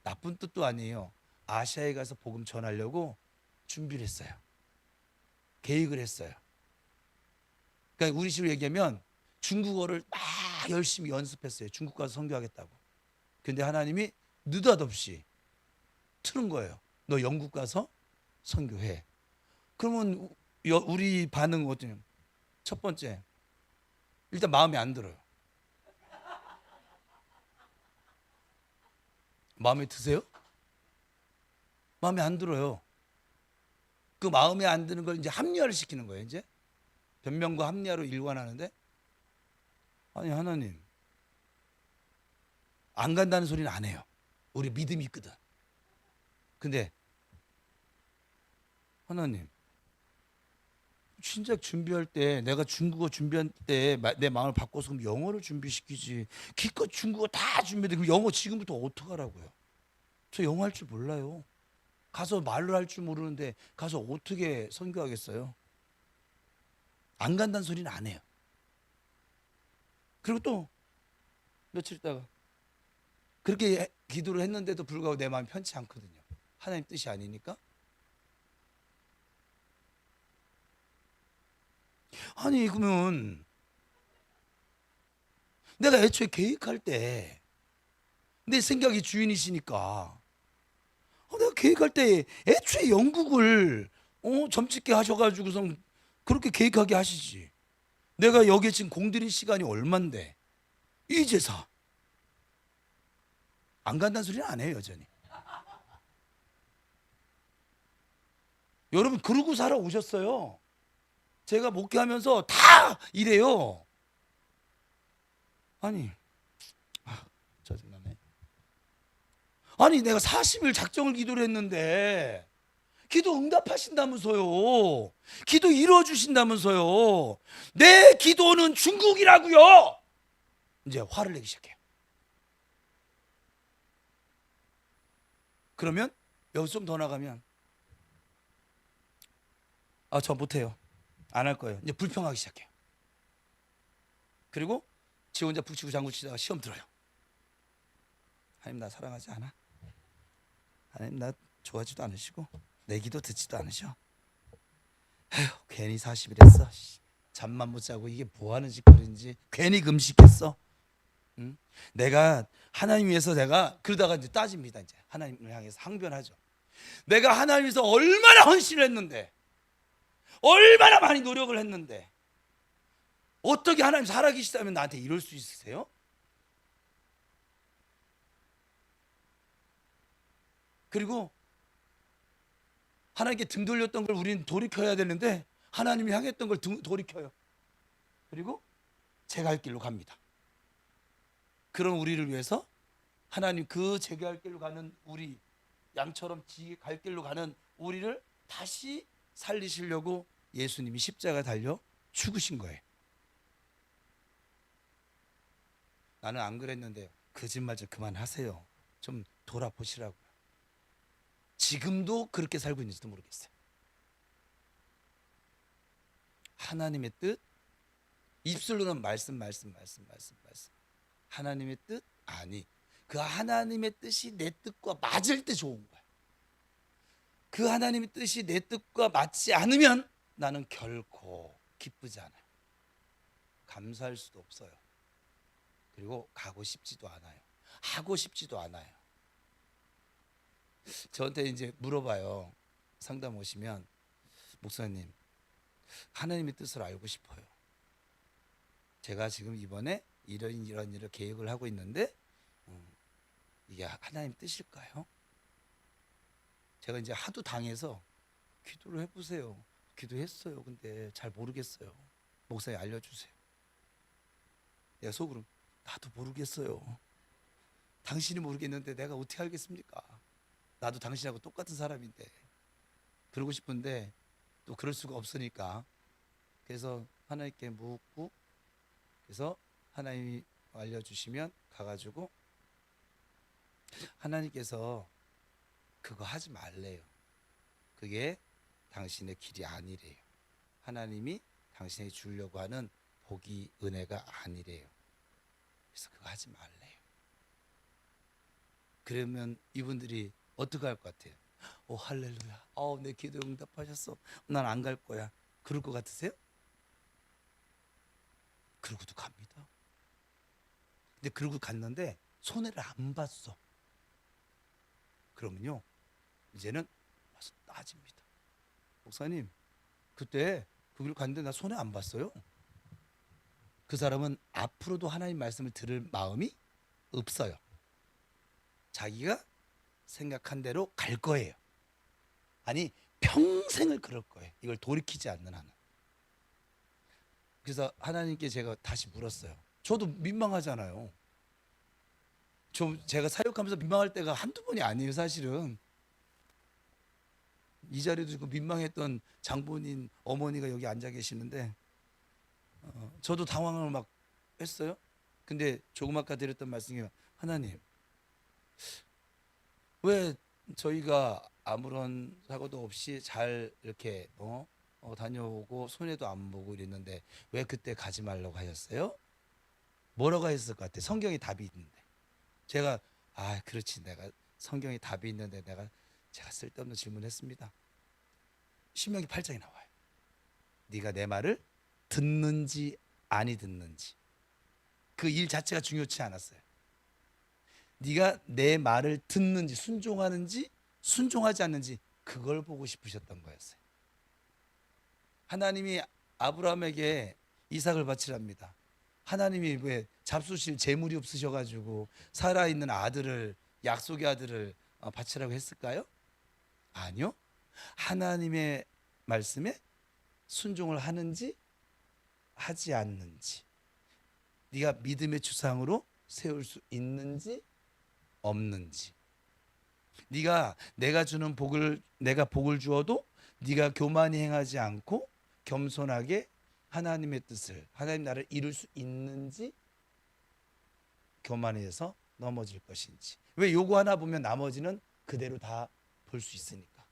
Speaker 1: 나쁜 뜻도 아니에요. 아시아에 가서 복음 전하려고 준비를 했어요. 계획을 했어요. 그러니까 우리 식으로 얘기하면 중국어를 막 열심히 연습했어요. 중국 가서 선교하겠다고. 근데 하나님이 느닷없이 트는 거예요. 너 영국 가서 선교해. 그러면 우리 반응은 어떠냐? 첫 번째, 일단 마음에 안 들어요. 마음에 드세요? 마음에 안 들어요. 그 마음에 안 드는 걸 이제 합리화를 시키는 거예요. 이제 변명과 합리화로 일관하는데, 아니 하나님 안 간다는 소리는 안 해요. 우리 믿음이 있거든. 근데 하나님 신작 준비할 때 내가 중국어 준비할 때 내 마음을 바꿔서 그럼 영어를 준비시키지. 기껏 중국어 다 준비돼. 그럼 영어 지금부터 어떡하라고요? 저 영어 할 줄 몰라요. 가서 말을 할 줄 모르는데 가서 어떻게 선교하겠어요? 안 간다는 소리는 안 해요. 그리고 또 며칠 있다가 그렇게 기도를 했는데도 불구하고 내 마음이 편치 않거든요. 하나님 뜻이 아니니까. 아니 그러면 내가 애초에 계획할 때 내 생각이 주인이시니까 내가 계획할 때 애초에 영국을 점찍게 하셔가지고선 그렇게 계획하게 하시지. 내가 여기에 지금 공들인 시간이 얼만데 이 제사 안 간다는 소리는 안 해요, 여전히. 여러분 그러고 살아오셨어요. 제가 목회하면서 다 이래요. 아니, 짜증나네. 아니 내가 40일 작정을 기도를 했는데 기도 응답하신다면서요. 기도 이루어주신다면서요. 내 기도는 중국이라고요. 이제 화를 내기 시작해요. 그러면 여기서 좀 더 나가면 저 못해요. 안 할 거예요. 이제 불평하기 시작해요. 그리고 지 혼자 북치고 장구치다가 시험 들어요. 하나님 나 사랑하지 않아? 하나님 나 좋아하지도 않으시고 내 기도 듣지도 않으셔. 에휴 괜히 40일 했어. 잠만 못 자고 이게 뭐하는 짓거리인지 괜히 금식했어. 응? 내가 하나님 위해서 내가 그러다가 이제 따집니다. 이제 하나님을 향해서 항변하죠. 내가 하나님 위해서 얼마나 헌신을 했는데 얼마나 많이 노력을 했는데 어떻게 하나님 살아계시다면 나한테 이럴 수 있으세요? 그리고 하나님께 등 돌렸던 걸 우리는 돌이켜야 되는데 하나님이 향했던 걸 돌이켜요. 그리고 제가 할 길로 갑니다. 그런 우리를 위해서 하나님 그 제가 할 길로 가는 우리 양처럼 갈 길로 가는 우리를 다시 살리시려고 예수님이 십자가 달려 죽으신 거예요. 나는 안 그랬는데요. 거짓말 좀 그만하세요. 좀 돌아보시라고요. 지금도 그렇게 살고 있는지도 모르겠어요. 하나님의 뜻, 입술로는 말씀. 하나님의 뜻 아니. 그 하나님의 뜻이 내 뜻과 맞을 때 좋은 거야. 그 하나님의 뜻이 내 뜻과 맞지 않으면 나는 결코 기쁘지 않아요. 감사할 수도 없어요. 그리고 가고 싶지도 않아요. 하고 싶지도 않아요. 저한테 이제 물어봐요. 상담 오시면 목사님 하나님의 뜻을 알고 싶어요. 제가 지금 이번에 이런 일을 계획을 하고 있는데 이게 하나님 뜻일까요? 제가 이제 하도 당해서 기도를 해보세요. 기도했어요. 근데 잘 모르겠어요. 목사님 알려주세요. 내가 속으로 나도 모르겠어요. 당신이 모르겠는데 내가 어떻게 알겠습니까? 나도 당신하고 똑같은 사람인데. 그러고 싶은데 또 그럴 수가 없으니까 그래서 하나님께 묻고 그래서 하나님이 알려주시면 가가지고 하나님께서 그거 하지 말래요. 그게 당신의 길이 아니래요. 하나님이 당신에게 주려고 하는 복이 은혜가 아니래요. 그래서 그거 하지 말래요. 그러면 이분들이 어떻게 할 것 같아요? 할렐루야. 내 기도 응답하셨어. 난 안 갈 거야. 그럴 것 같으세요? 그러고도 갑니다. 근데 그러고 갔는데 손해를 안 봤어. 그러면요 이제는 와서 따집니다. 목사님 그때 그 길 갔는데 나 손해 안 봤어요. 그 사람은 앞으로도 하나님 말씀을 들을 마음이 없어요. 자기가 생각한 대로 갈 거예요. 아니 평생을 그럴 거예요. 이걸 돌이키지 않는 한은. 그래서 하나님께 제가 다시 물었어요. 저도 민망하잖아요. 제가 사역하면서 민망할 때가 한두 번이 아니에요. 사실은 이 자리도 그 민망했던 장본인 어머니가 여기 앉아 계시는데 저도 당황을 막 했어요. 근데 조금 아까 드렸던 말씀이 하나님 왜 저희가 아무런 사고도 없이 잘 이렇게 다녀오고 손해도 안 보고 이랬는데 왜 그때 가지 말라고 하셨어요? 뭐라고 했을 것 같아요? 성경에 답이 있는데 제가 그렇지 내가 성경에 답이 있는데 제가 쓸데없는 질문했습니다. 신명기 8장에 나와요. 네가 내 말을 듣는지 아니 듣는지 그 일 자체가 중요치 않았어요. 네가 내 말을 듣는지 순종하는지 순종하지 않는지 그걸 보고 싶으셨던 거였어요. 하나님이 아브라함에게 이삭을 바치랍니다. 하나님이 왜 잡수실 재물이 없으셔가지고 살아있는 아들을, 약속의 아들을 바치라고 했을까요? 아니요. 하나님의 말씀에 순종을 하는지 하지 않는지, 네가 믿음의 주상으로 세울 수 있는지 없는지, 네가 내가 주는 복을, 내가 복을 주어도 네가 교만히 행하지 않고 겸손하게 하나님의 뜻을, 하나님 나라를 이룰 수 있는지, 교만해서 넘어질 것인지. 왜 요거 하나 보면 나머지는 그대로 다 볼 수 있으니까.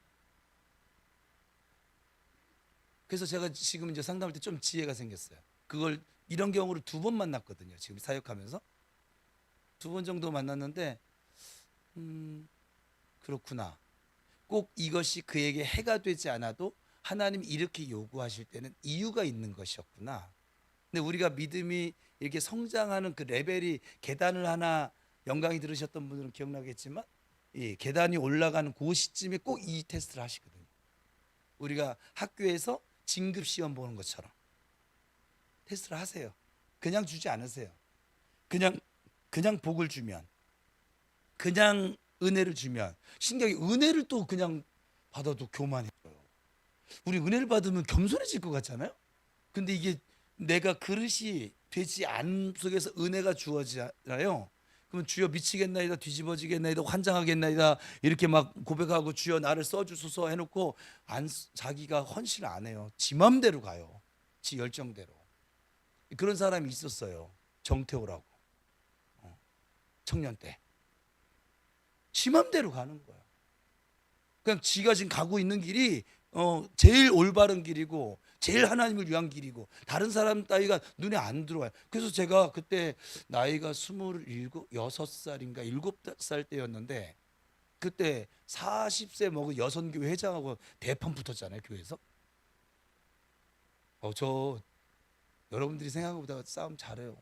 Speaker 1: 그래서 제가 지금 이제 상담할 때 좀 지혜가 생겼어요. 그걸 이런 경우를 2번 만났거든요. 지금 사역하면서 2번 정도 만났는데 그렇구나. 꼭 이것이 그에게 해가 되지 않아도 하나님이 이렇게 요구하실 때는 이유가 있는 것이었구나. 근데 우리가 믿음이 이렇게 성장하는 그 레벨이, 계단을 하나, 영광이 들으셨던 분들은 기억나겠지만 이 계단이 올라가는 그 시점에 꼭 이 테스트를 하시거든요. 우리가 학교에서 진급 시험 보는 것처럼 테스트를 하세요. 그냥 주지 않으세요. 그냥 복을 주면, 그냥 은혜를 주면, 신기하게 은혜를 또 그냥 받아도 교만해져요. 우리 은혜를 받으면 겸손해질 것 같잖아요. 근데 이게 내가 그릇이 되지 않음 속에서 은혜가 주어지잖아요. 그러면 주여 미치겠나이다, 뒤집어지겠나이다, 환장하겠나이다 이렇게 막 고백하고 주여 나를 써주소서 해놓고 자기가 헌신을 안 해요. 지 맘대로 가요. 지 열정대로. 그런 사람이 있었어요. 정태호라고. 청년 때. 지 맘대로 가는 거야. 그냥 지가 지금 가고 있는 길이 제일 올바른 길이고 제일 하나님을 위한 길이고 다른 사람 따위가 눈에 안 들어와요. 그래서 제가 그때 나이가 27, 6살인가 7살 때였는데, 그때 40세 먹은 여선교회 회장하고 대판 붙었잖아요, 교회에서. 저 여러분들이 생각한 것보다 싸움 잘해요.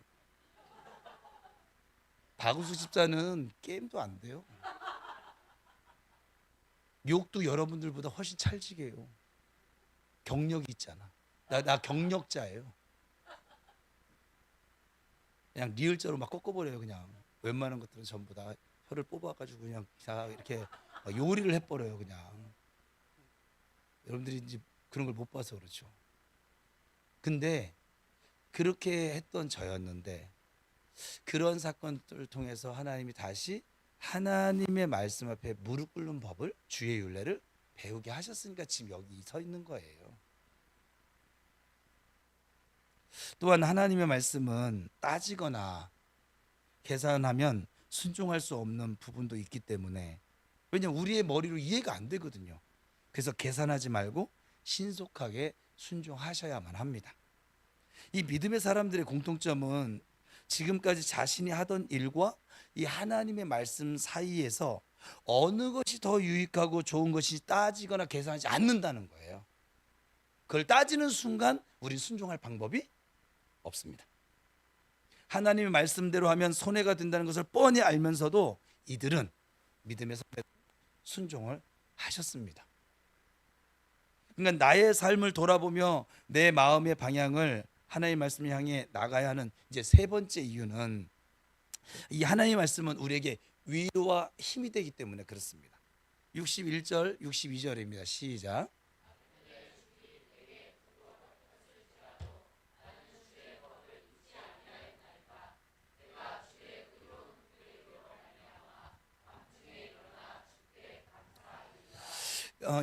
Speaker 1: 박우수 집사는 게임도 안 돼요. 욕도 여러분들보다 훨씬 찰지게 해요. 경력이 있잖아. 나 경력자예요. 그냥 리을자로 막 꺾어버려요. 그냥 웬만한 것들은 전부 다 혀를 뽑아가지고 그냥 다 이렇게 요리를 해버려요. 그냥 여러분들이 이제 그런 걸 못 봐서 그렇죠. 근데 그렇게 했던 저였는데, 그런 사건들을 통해서 하나님이 다시 하나님의 말씀 앞에 무릎 꿇는 법을, 주의 윤례를 배우게 하셨으니까 지금 여기 서 있는 거예요. 또한 하나님의 말씀은 따지거나 계산하면 순종할 수 없는 부분도 있기 때문에, 왜냐면 우리의 머리로 이해가 안 되거든요. 그래서 계산하지 말고 신속하게 순종하셔야만 합니다. 이 믿음의 사람들의 공통점은 지금까지 자신이 하던 일과 이 하나님의 말씀 사이에서 어느 것이 더 유익하고 좋은 것이 따지거나 계산하지 않는다는 거예요. 그걸 따지는 순간 우리 순종할 방법이 없습니다. 하나님의 말씀대로 하면 손해가 된다는 것을 뻔히 알면서도 이들은 믿음의 선배 순종을 하셨습니다. 그러니까 나의 삶을 돌아보며 내 마음의 방향을 하나님의 말씀을 향해 나가야 하는 이제 3번째 이유는, 이 하나님의 말씀은 우리에게 위로와 힘이 되기 때문에 그렇습니다. 61절 62절입니다. 시작.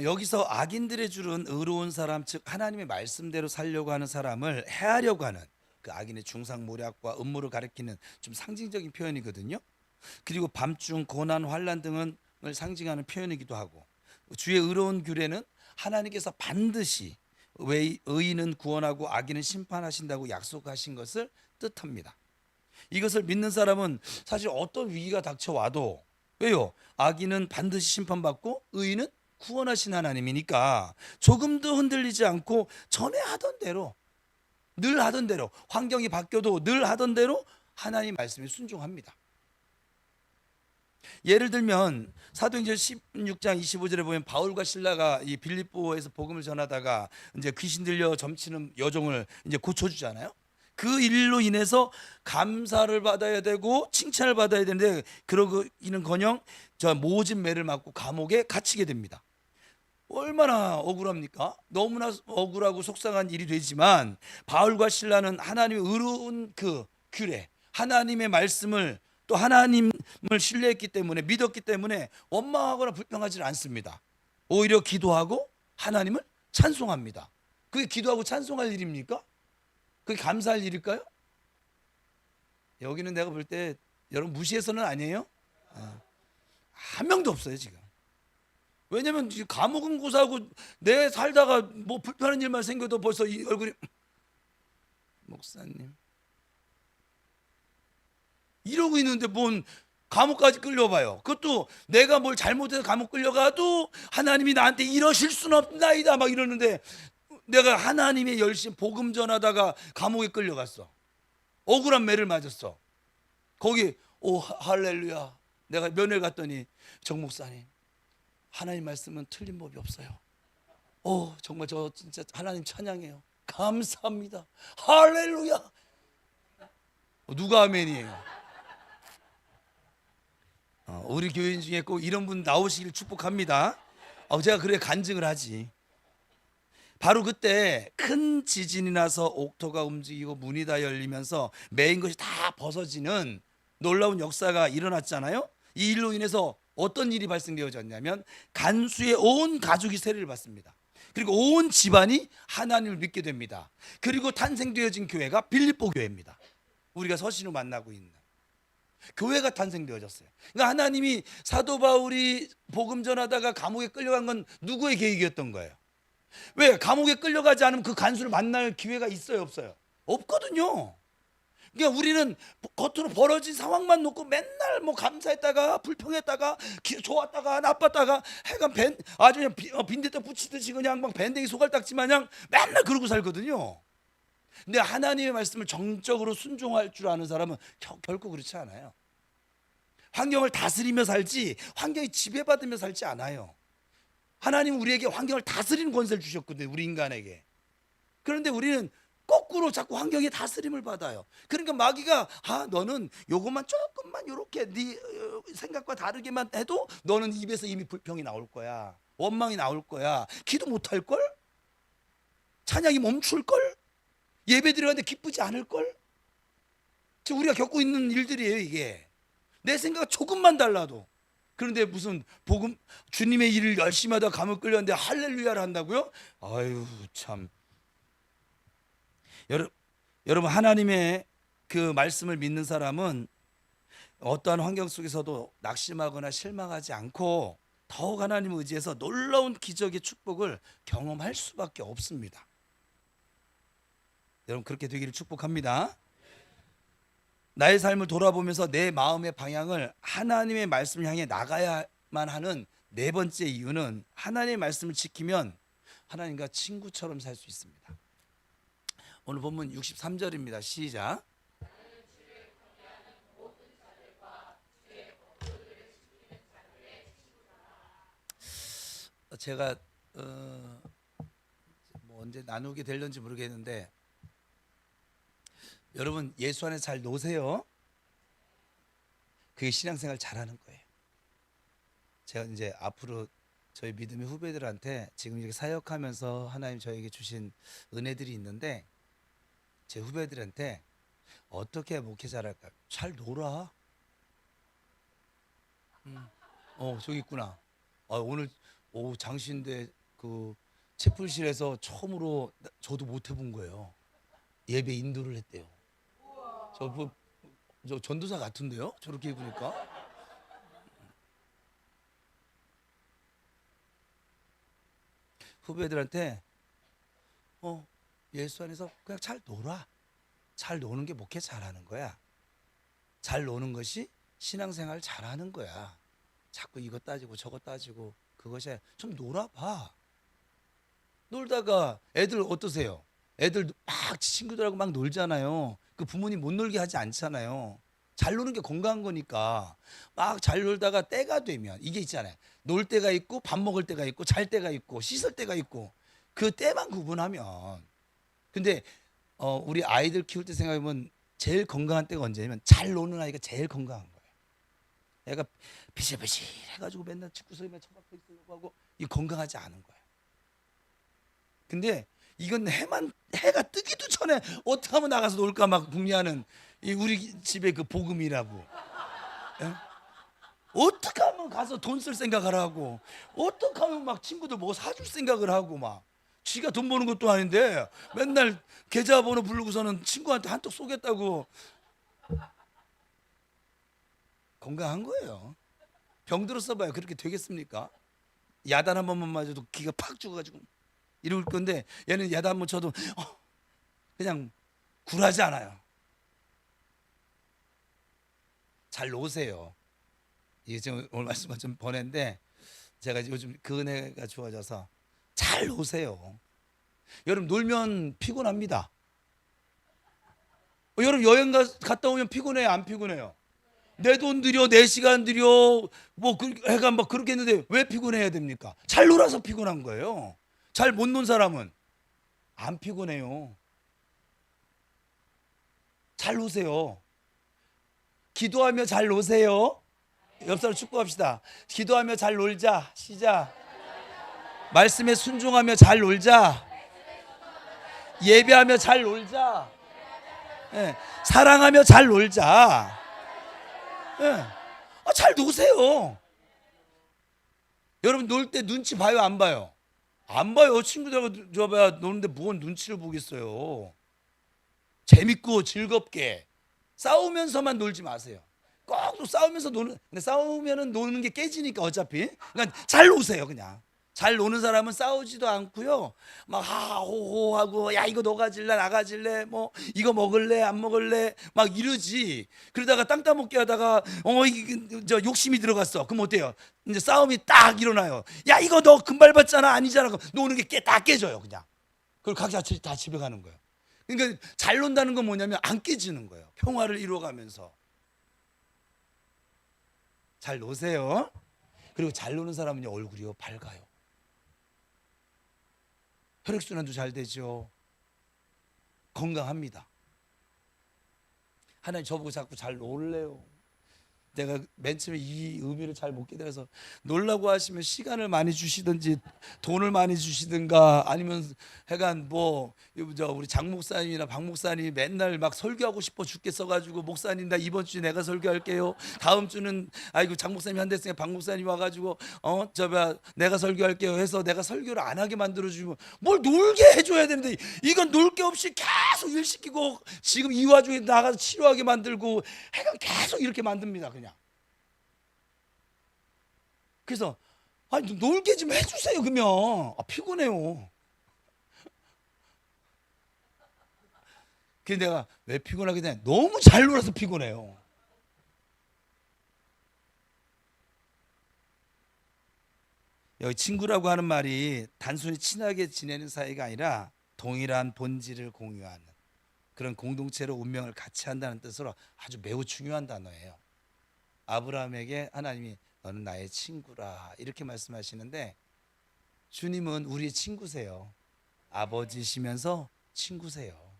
Speaker 1: 여기서 악인들의 줄은 의로운 사람, 즉 하나님의 말씀대로 살려고 하는 사람을 해하려고 하는 그 악인의 중상모략과 음모를 가리키는 좀 상징적인 표현이거든요. 그리고 밤중 고난, 환난 등을 상징하는 표현이기도 하고, 주의 의로운 규례는 하나님께서 반드시 의인은 구원하고 악인은 심판하신다고 약속하신 것을 뜻합니다. 이것을 믿는 사람은 사실 어떤 위기가 닥쳐와도, 왜요? 악인은 반드시 심판받고 의인은 구원하신 하나님이니까 조금도 흔들리지 않고 전에 하던 대로, 늘 하던 대로, 환경이 바뀌어도 늘 하던 대로 하나님 말씀에 순종합니다. 예를 들면 사도행전 16장 25절에 보면 바울과 실라가 이 빌립보에서 복음을 전하다가 이제 귀신 들려 점치는 여종을 이제 고쳐주잖아요. 그 일로 인해서 감사를 받아야 되고 칭찬을 받아야 되는데 그러기는커녕 저 모진 매를 맞고 감옥에 갇히게 됩니다. 얼마나 억울합니까? 너무나 억울하고 속상한 일이 되지만 바울과 실라는 하나님의 의로운 그 규례, 하나님의 말씀을 또 하나님을 신뢰했기 때문에, 믿었기 때문에 원망하거나 불평하지 않습니다. 오히려 기도하고 하나님을 찬송합니다. 그게 기도하고 찬송할 일입니까? 그게 감사할 일일까요? 여기는 내가 볼 때 여러분 무시해서는 아니에요. 한 명도 없어요 지금. 왜냐면 감옥은 고사하고 내 살다가 뭐 불편한 일만 생겨도 벌써 이 얼굴이 목사님 이러고 있는데 뭔 감옥까지 끌려봐요. 그것도 내가 뭘 잘못해서 감옥 끌려가도 하나님이 나한테 이러실 수는 없나이다 막 이러는데 내가 하나님의 열심 복음 전하다가 감옥에 끌려갔어. 억울한 매를 맞았어. 거기 오 할렐루야. 내가 면회 갔더니 정 목사님 하나님 말씀은 틀린 법이 없어요. 오 정말 저 진짜 하나님 찬양해요. 감사합니다. 할렐루야. 누가 아멘이에요? 우리 교인 중에 꼭 이런 분 나오시길 축복합니다. 제가 그래 간증을 하지. 바로 그때 큰 지진이 나서 옥토가 움직이고 문이 다 열리면서 매인 것이 다 벗어지는 놀라운 역사가 일어났잖아요. 이 일로 인해서 어떤 일이 발생되어졌냐면 간수의 온 가족이 세례를 받습니다. 그리고 온 집안이 하나님을 믿게 됩니다. 그리고 탄생되어진 교회가 빌립보 교회입니다. 우리가 서신을 만나고 있는 교회가 탄생되어졌어요. 그러니까 하나님이 사도 바울이 복음 전하다가 감옥에 끌려간 건 누구의 계획이었던 거예요? 왜? 감옥에 끌려가지 않으면 그 간수를 만날 기회가 있어요, 없어요? 없거든요. 그러니까 우리는 겉으로 벌어진 상황만 놓고 맨날 뭐 감사했다가 불평했다가 좋았다가 나빴다가 해간 아주 그냥 빈대떡 붙이듯이 그냥 막 밴댕이 소갈딱지 마냥 맨날 그러고 살거든요. 근데 하나님의 말씀을 정적으로 순종할 줄 아는 사람은 결코 그렇지 않아요. 환경을 다스리며 살지 환경이 지배받으며 살지 않아요. 하나님은 우리에게 환경을 다스리는 권세를 주셨거든요, 우리 인간에게. 그런데 우리는 거꾸로 자꾸 환경의 다스림을 받아요. 그러니까 마귀가 너는 요것만 조금만 이렇게 네 생각과 다르게만 해도 너는 입에서 이미 불평이 나올 거야, 원망이 나올 거야, 기도 못할 걸, 찬양이 멈출 걸, 예배 드리는데 기쁘지 않을 걸. 지금 우리가 겪고 있는 일들이에요 이게. 내 생각 조금만 달라도. 그런데 무슨 복음 주님의 일을 열심히 하다 감옥 끌렸는데 할렐루야를 한다고요? 아유 참. 여러분 하나님의 그 말씀을 믿는 사람은 어떠한 환경 속에서도 낙심하거나 실망하지 않고 더욱 하나님을 의지해서 놀라운 기적의 축복을 경험할 수밖에 없습니다. 여러분 그렇게 되기를 축복합니다. 나의 삶을 돌아보면서 내 마음의 방향을 하나님의 말씀을 향해 나가야만 하는 네 번째 이유는 하나님의 말씀을 지키면 하나님과 친구처럼 살 수 있습니다. 오늘 본문 63절입니다. 시작. 제가 뭐 언제 나누게 될런지 모르겠는데 여러분 예수 안에 잘 노세요. 그게 신앙생활 잘하는 거예요. 제가 이제 앞으로 저희 믿음의 후배들한테 지금 이렇게 사역하면서 하나님 저에게 주신 은혜들이 있는데 제 후배들한테 어떻게 목회 잘할까? 잘 놀아. 저기 있구나. 오늘 장신대 그 채플실에서 처음으로 저도 못 해본 거예요. 예배 인도를 했대요. 저 전도사 같은데요? 저렇게 입으니까. 후배들한테 예수 안에서 그냥 잘 놀아. 잘 노는 게 목회 잘하는 거야. 잘 노는 것이 신앙생활 잘하는 거야. 자꾸 이거 따지고 저거 따지고 그것이 좀 놀아봐. 놀다가 애들 어떠세요? 애들 막 친구들하고 막 놀잖아요. 그 부모님 못 놀게 하지 않잖아요. 잘 노는 게 건강한 거니까 막 잘 놀다가 때가 되면 이게 있잖아요. 놀 때가 있고 밥 먹을 때가 있고 잘 때가 있고 씻을 때가 있고 그 때만 구분하면. 근데 우리 아이들 키울 때 생각해보면 제일 건강한 때가 언제냐면 잘 노는 아이가 제일 건강한 거예요. 애가 비실비실 해가지고 맨날 집구석에만 처박혀 있으려고 하고 이 건강하지 않은 거예요. 근데 이건 해가 뜨기도 전에 어떻게 하면 나가서 놀까 막 궁리하는 이 우리 집의 그 복음이라고. 예? 어떻게 하면 가서 돈 쓸 생각을 하고 어떻게 하면 막 친구들 뭐 사줄 생각을 하고 막 지가 돈 버는 것도 아닌데 맨날 계좌번호 부르고서는 친구한테 한턱 쏘겠다고. 건강한 거예요. 병들어 써봐요. 그렇게 되겠습니까? 야단 한 번만 맞아도 기가 팍 죽어가지고 이럴 건데 얘는 야단 한 번 쳐도 그냥 굴하지 않아요. 잘 노세요. 이게 지금 오늘 말씀과 좀 번외인데 제가 요즘 그 은혜가 주어져서 잘 노세요. 여러분 놀면 피곤합니다. 여러분 여행 갔다 오면 피곤해요, 안 피곤해요? 내 돈 들여, 내 시간 들여, 뭐 해가 막 그렇게 했는데 왜 피곤해야 됩니까? 잘 놀아서 피곤한 거예요. 잘 못 논 사람은 안 피곤해요. 잘 노세요. 기도하며 잘 노세요. 옆 사람 축복합시다. 기도하며 잘 놀자. 시작. 말씀에 순종하며 잘 놀자. 예배하며 잘 놀자. 예. 사랑하며 잘 놀자. 예. 잘 노세요. 여러분 놀 때 눈치 봐요, 안 봐요? 안 봐요. 친구들하고 줘봐야 노는데 뭔 눈치를 보겠어요. 재밌고 즐겁게 싸우면서만 놀지 마세요. 꼭 또 싸우면서 노는, 근데 싸우면은 노는 게 깨지니까 어차피. 그러니까 잘 노세요, 그냥. 잘 노는 사람은 싸우지도 않고요. 막 하호호 하고 야 이거 너 가질래 나 가질래 뭐 이거 먹을래 안 먹을래 막 이러지. 그러다가 땅 따먹기 하다가 저 욕심이 들어갔어. 그럼 어때요? 이제 싸움이 딱 일어나요. 야 이거 너 금발 봤잖아 아니잖아. 그럼 노는 게 다 깨져요, 그냥. 그리고 각자 다 집에 가는 거예요. 그러니까 잘 논다는 건 뭐냐면 안 깨지는 거예요. 평화를 이루어가면서. 잘 노세요. 그리고 잘 노는 사람은요 얼굴이요 밝아요. 혈액순환도 잘 되죠. 건강합니다. 하나님 저보고 자꾸 잘 놀래요. 내가 맨 처음에 이 의미를 잘 못 깨달아서 놀라고 하시면 시간을 많이 주시든지 돈을 많이 주시든가 아니면 해간 뭐 우리 장 목사님이나 박 목사님이 맨날 막 설교하고 싶어 죽겠어 가지고 목사님 나 이번 주에 내가 설교할게요. 다음 주는 아이고 장 목사님이 한 대승에 박 목사님이 와가지고 내가 설교할게요 해서 내가 설교를 안 하게 만들어 주면 뭘 놀게 해줘야 되는데 이건 놀 게 없이 계속 일 시키고 지금 이 와중에 나가서 치료하게 만들고 해간 계속 이렇게 만듭니다 그냥. 그래서 아니 놀게 좀 해주세요 그러면. 피곤해요. 그래서 내가 왜 피곤하게 되냐, 너무 잘 놀아서 피곤해요. 여기 친구라고 하는 말이 단순히 친하게 지내는 사이가 아니라 동일한 본질을 공유하는 그런 공동체로 운명을 같이 한다는 뜻으로 아주 매우 중요한 단어예요. 아브라함에게 하나님이 너는 나의 친구라 이렇게 말씀하시는데 주님은 우리의 친구세요. 아버지시면서 친구세요.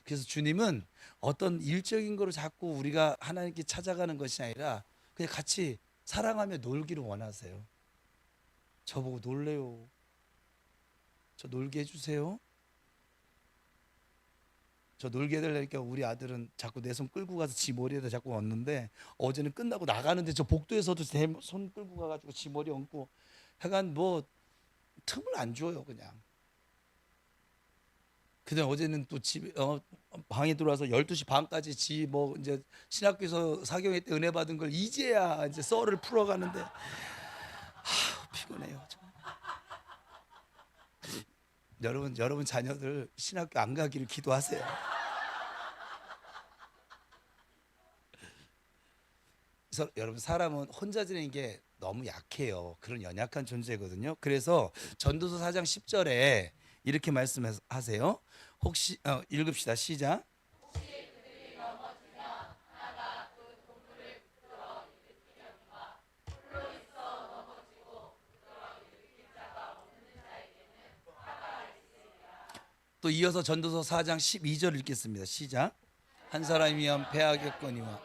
Speaker 1: 그래서 주님은 어떤 일적인 거로 자꾸 우리가 하나님께 찾아가는 것이 아니라 그냥 같이 사랑하며 놀기를 원하세요. 저보고 놀래요. 저 놀게 해주세요. 저 놀게 해달라니까 우리 아들은 자꾸 내 손 끌고 가서 지 머리에다 자꾸 얹는데 어제는 끝나고 나가는데 저 복도에서도 제 손 끌고 가가지고 지 머리 얹고 하여간 뭐 틈을 안 줘요 그냥. 그다음 어제는 또 집에 방에 들어와서 12시 반까지 지 뭐 이제 신학교에서 사경회 때 은혜 받은 걸 이제야 이제 썰을 풀어가는데 피곤해요. 여러분 자녀들 신학교 안 가기를 기도하세요. 그래서 여러분 사람은 혼자 지내는 게 너무 약해요. 그런 연약한 존재거든요. 그래서 전도서 4장 10절에 이렇게 말씀하세요. 혹시 읽읍시다. 시작. 또 이어서 전도서 4장 12절 읽겠습니다. 시작. 한 사람이면 패하겠거니와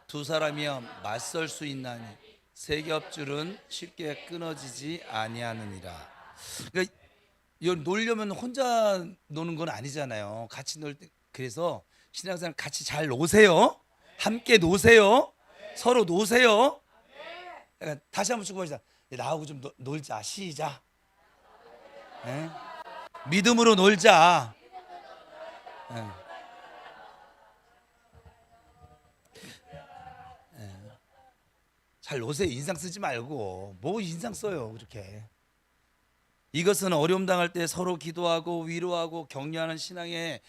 Speaker 1: 두 사람이면 맞설 수 있나니 세 겹줄은 쉽게 끊어지지 아니하느니라. 그러니까 놀려면 혼자 노는 건 아니잖아요. 같이 놀 때. 그래서 신앙생활 같이 잘 노세요. 함께 노세요. 서로 노세요. 그러니까 다시 한번 축복합시다. 나하고 좀 놀자. 시작. 네? 믿음으로 놀자. 네. 잘 노세요. 인상 쓰지 말고. 뭐 인상 써요 그렇게. 이것은 어려움 당할 때 서로 기도하고 위로하고 격려하는 신앙의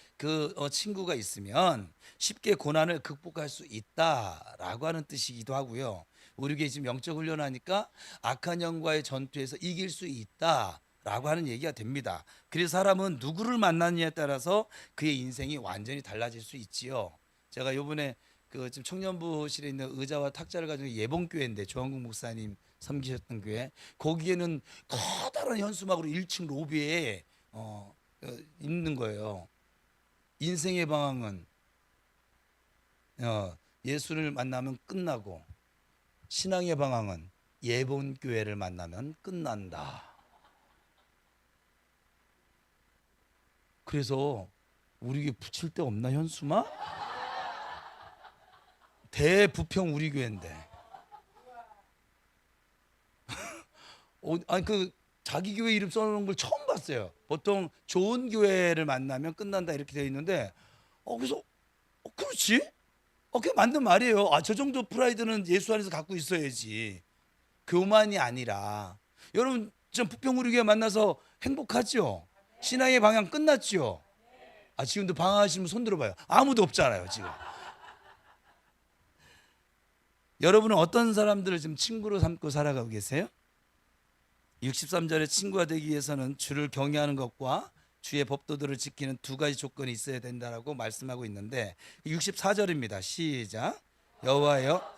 Speaker 1: 친구가 있으면 쉽게 고난을 극복할 수 있다라고 하는 뜻이기도 하고요. 우리에게 지금 영적 훈련하니까 악한 영과의 전투에서 이길 수 있다라고 하는 얘기가 됩니다. 그래서 사람은 누구를 만나느냐에 따라서 그의 인생이 완전히 달라질 수 있지요. 제가 이번에 지금 청년부실에 있는 의자와 탁자를 가지고 예봉교회인데 조한국 목사님 섬기셨던 교회, 거기에는 커다란 현수막으로 1층 로비에 있는 거예요. 인생의 방향은 예수를 만나면 끝나고, 신앙의 방향은 예봉교회를 만나면 끝난다. 그래서 우리 교회 붙일 데 없나 현수막? 대부평 우리 교회인데. 아니 자기 교회 이름 써놓은 걸 처음 봤어요. 보통 좋은 교회를 만나면 끝난다 이렇게 되어 있는데, 그래서 그렇지? 그게 맞는 말이에요. 저 정도 프라이드는 예수 안에서 갖고 있어야지. 교만이 아니라. 여러분 지금 부평 우리 교회 만나서 행복하죠? 신앙의 방향 끝났죠? 지금도 방황하시면 손 들어봐요. 아무도 없잖아요 지금. 여러분은 어떤 사람들을 지금 친구로 삼고 살아가고 계세요? 63절에 친구가 되기 위해서는 주를 경외하는 것과 주의 법도들을 지키는 두 가지 조건이 있어야 된다라고 말씀하고 있는데, 64절입니다. 시작. 여호와여,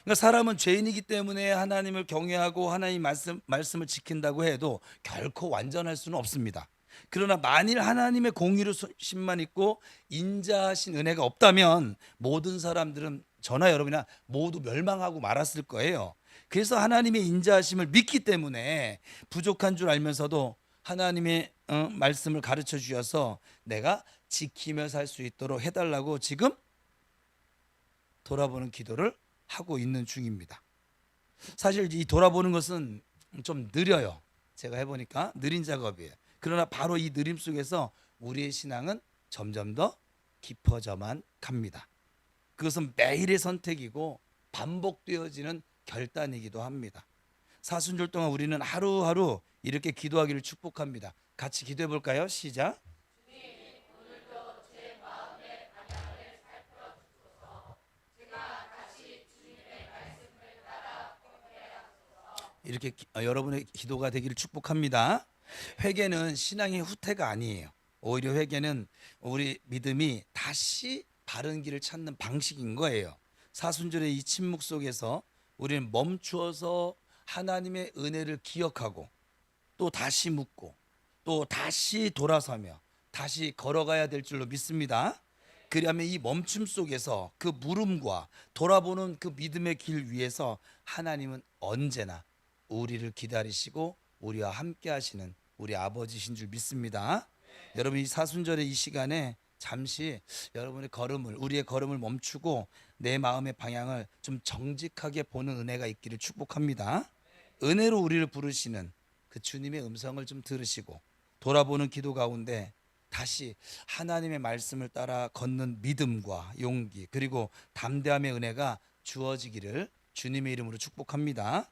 Speaker 1: 그러니까 사람은 죄인이기 때문에 하나님을 경외하고 하나님 말씀을 지킨다고 해도 결코 완전할 수는 없습니다. 그러나 만일 하나님의 공의로심만 있고 인자하신 은혜가 없다면 모든 사람들은 저나 여러분이나 모두 멸망하고 말았을 거예요. 그래서 하나님의 인자하심을 믿기 때문에 부족한 줄 알면서도 하나님의 말씀을 가르쳐 주셔서 내가 지키며 살 수 있도록 해달라고 지금 돌아보는 기도를 하고 있는 중입니다. 사실 이 돌아보는 것은 좀 느려요. 제가 해보니까 느린 작업이에요. 그러나 바로 이 느림 속에서 우리의 신앙은 점점 더 깊어져만 갑니다. 그것은 매일의 선택이고 반복되어지는 결단이기도 합니다. 사순절 동안 우리는 하루하루 이렇게 기도하기를 축복합니다. 같이 기도해 볼까요? 시작. 이렇게 여러분의 기도가 되기를 축복합니다. 회개는 신앙의 후퇴가 아니에요. 오히려 회개는 우리 믿음이 다시 바른 길을 찾는 방식인 거예요. 사순절의 이 침묵 속에서 우리는 멈추어서 하나님의 은혜를 기억하고 또 다시 묻고 또 다시 돌아서며 다시 걸어가야 될 줄로 믿습니다. 그러면 이 멈춤 속에서 그 물음과 돌아보는 그 믿음의 길 위에서 하나님은 언제나 우리를 기다리시고 우리와 함께 하시는 우리 아버지신 줄 믿습니다. 여러분 이 사순절의 이 시간에 잠시 여러분의 걸음을, 우리의 걸음을 멈추고 내 마음의 방향을 좀 정직하게 보는 은혜가 있기를 축복합니다. 은혜로 우리를 부르시는 그 주님의 음성을 좀 들으시고 돌아보는 기도 가운데 다시 하나님의 말씀을 따라 걷는 믿음과 용기 그리고 담대함의 은혜가 주어지기를 주님의 이름으로 축복합니다.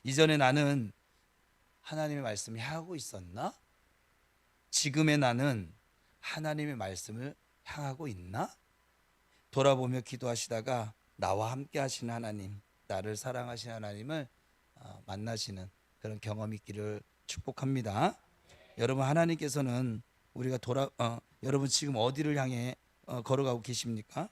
Speaker 1: 이전에 나는 하나님의 말씀을 향하고 있었나? 지금의 나는 하나님의 말씀을 향하고 있나? 돌아보며 기도하시다가 나와 함께 하시는 하나님, 나를 사랑하시는 하나님을 만나시는 그런 경험이 있기를 축복합니다. 여러분 하나님께서는 우리가 여러분 지금 어디를 향해 걸어가고 계십니까?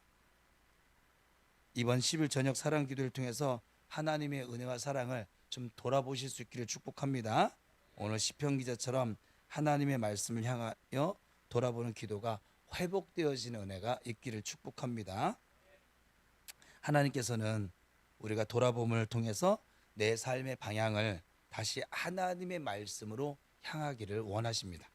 Speaker 1: 이번 10일 저녁 사랑 기도를 통해서 하나님의 은혜와 사랑을 좀 돌아보실 수 있기를 축복합니다. 오늘 시편 기자처럼 하나님의 말씀을 향하여 돌아보는 기도가 회복되어지는 은혜가 있기를 축복합니다. 하나님께서는 우리가 돌아봄을 통해서 내 삶의 방향을 다시 하나님의 말씀으로 향하기를 원하십니다.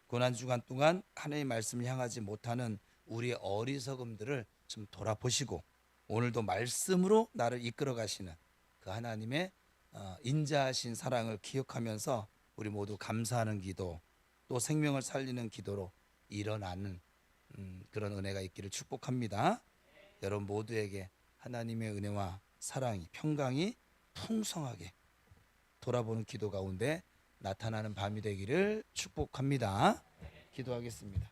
Speaker 1: 고난주간 동안 하나님의 말씀을 향하지 못하는 우리의 어리석음들을 좀 돌아보시고 오늘도 말씀으로 나를 이끌어 가시는 그 하나님의 인자하신 사랑을 기억하면서 우리 모두 감사하는 기도, 또 생명을 살리는 기도로 일어나는 그런 은혜가 있기를 축복합니다. 여러분 모두에게 하나님의 은혜와 사랑이, 평강이 풍성하게 돌아보는 기도 가운데 나타나는 밤이 되기를 축복합니다. 기도하겠습니다.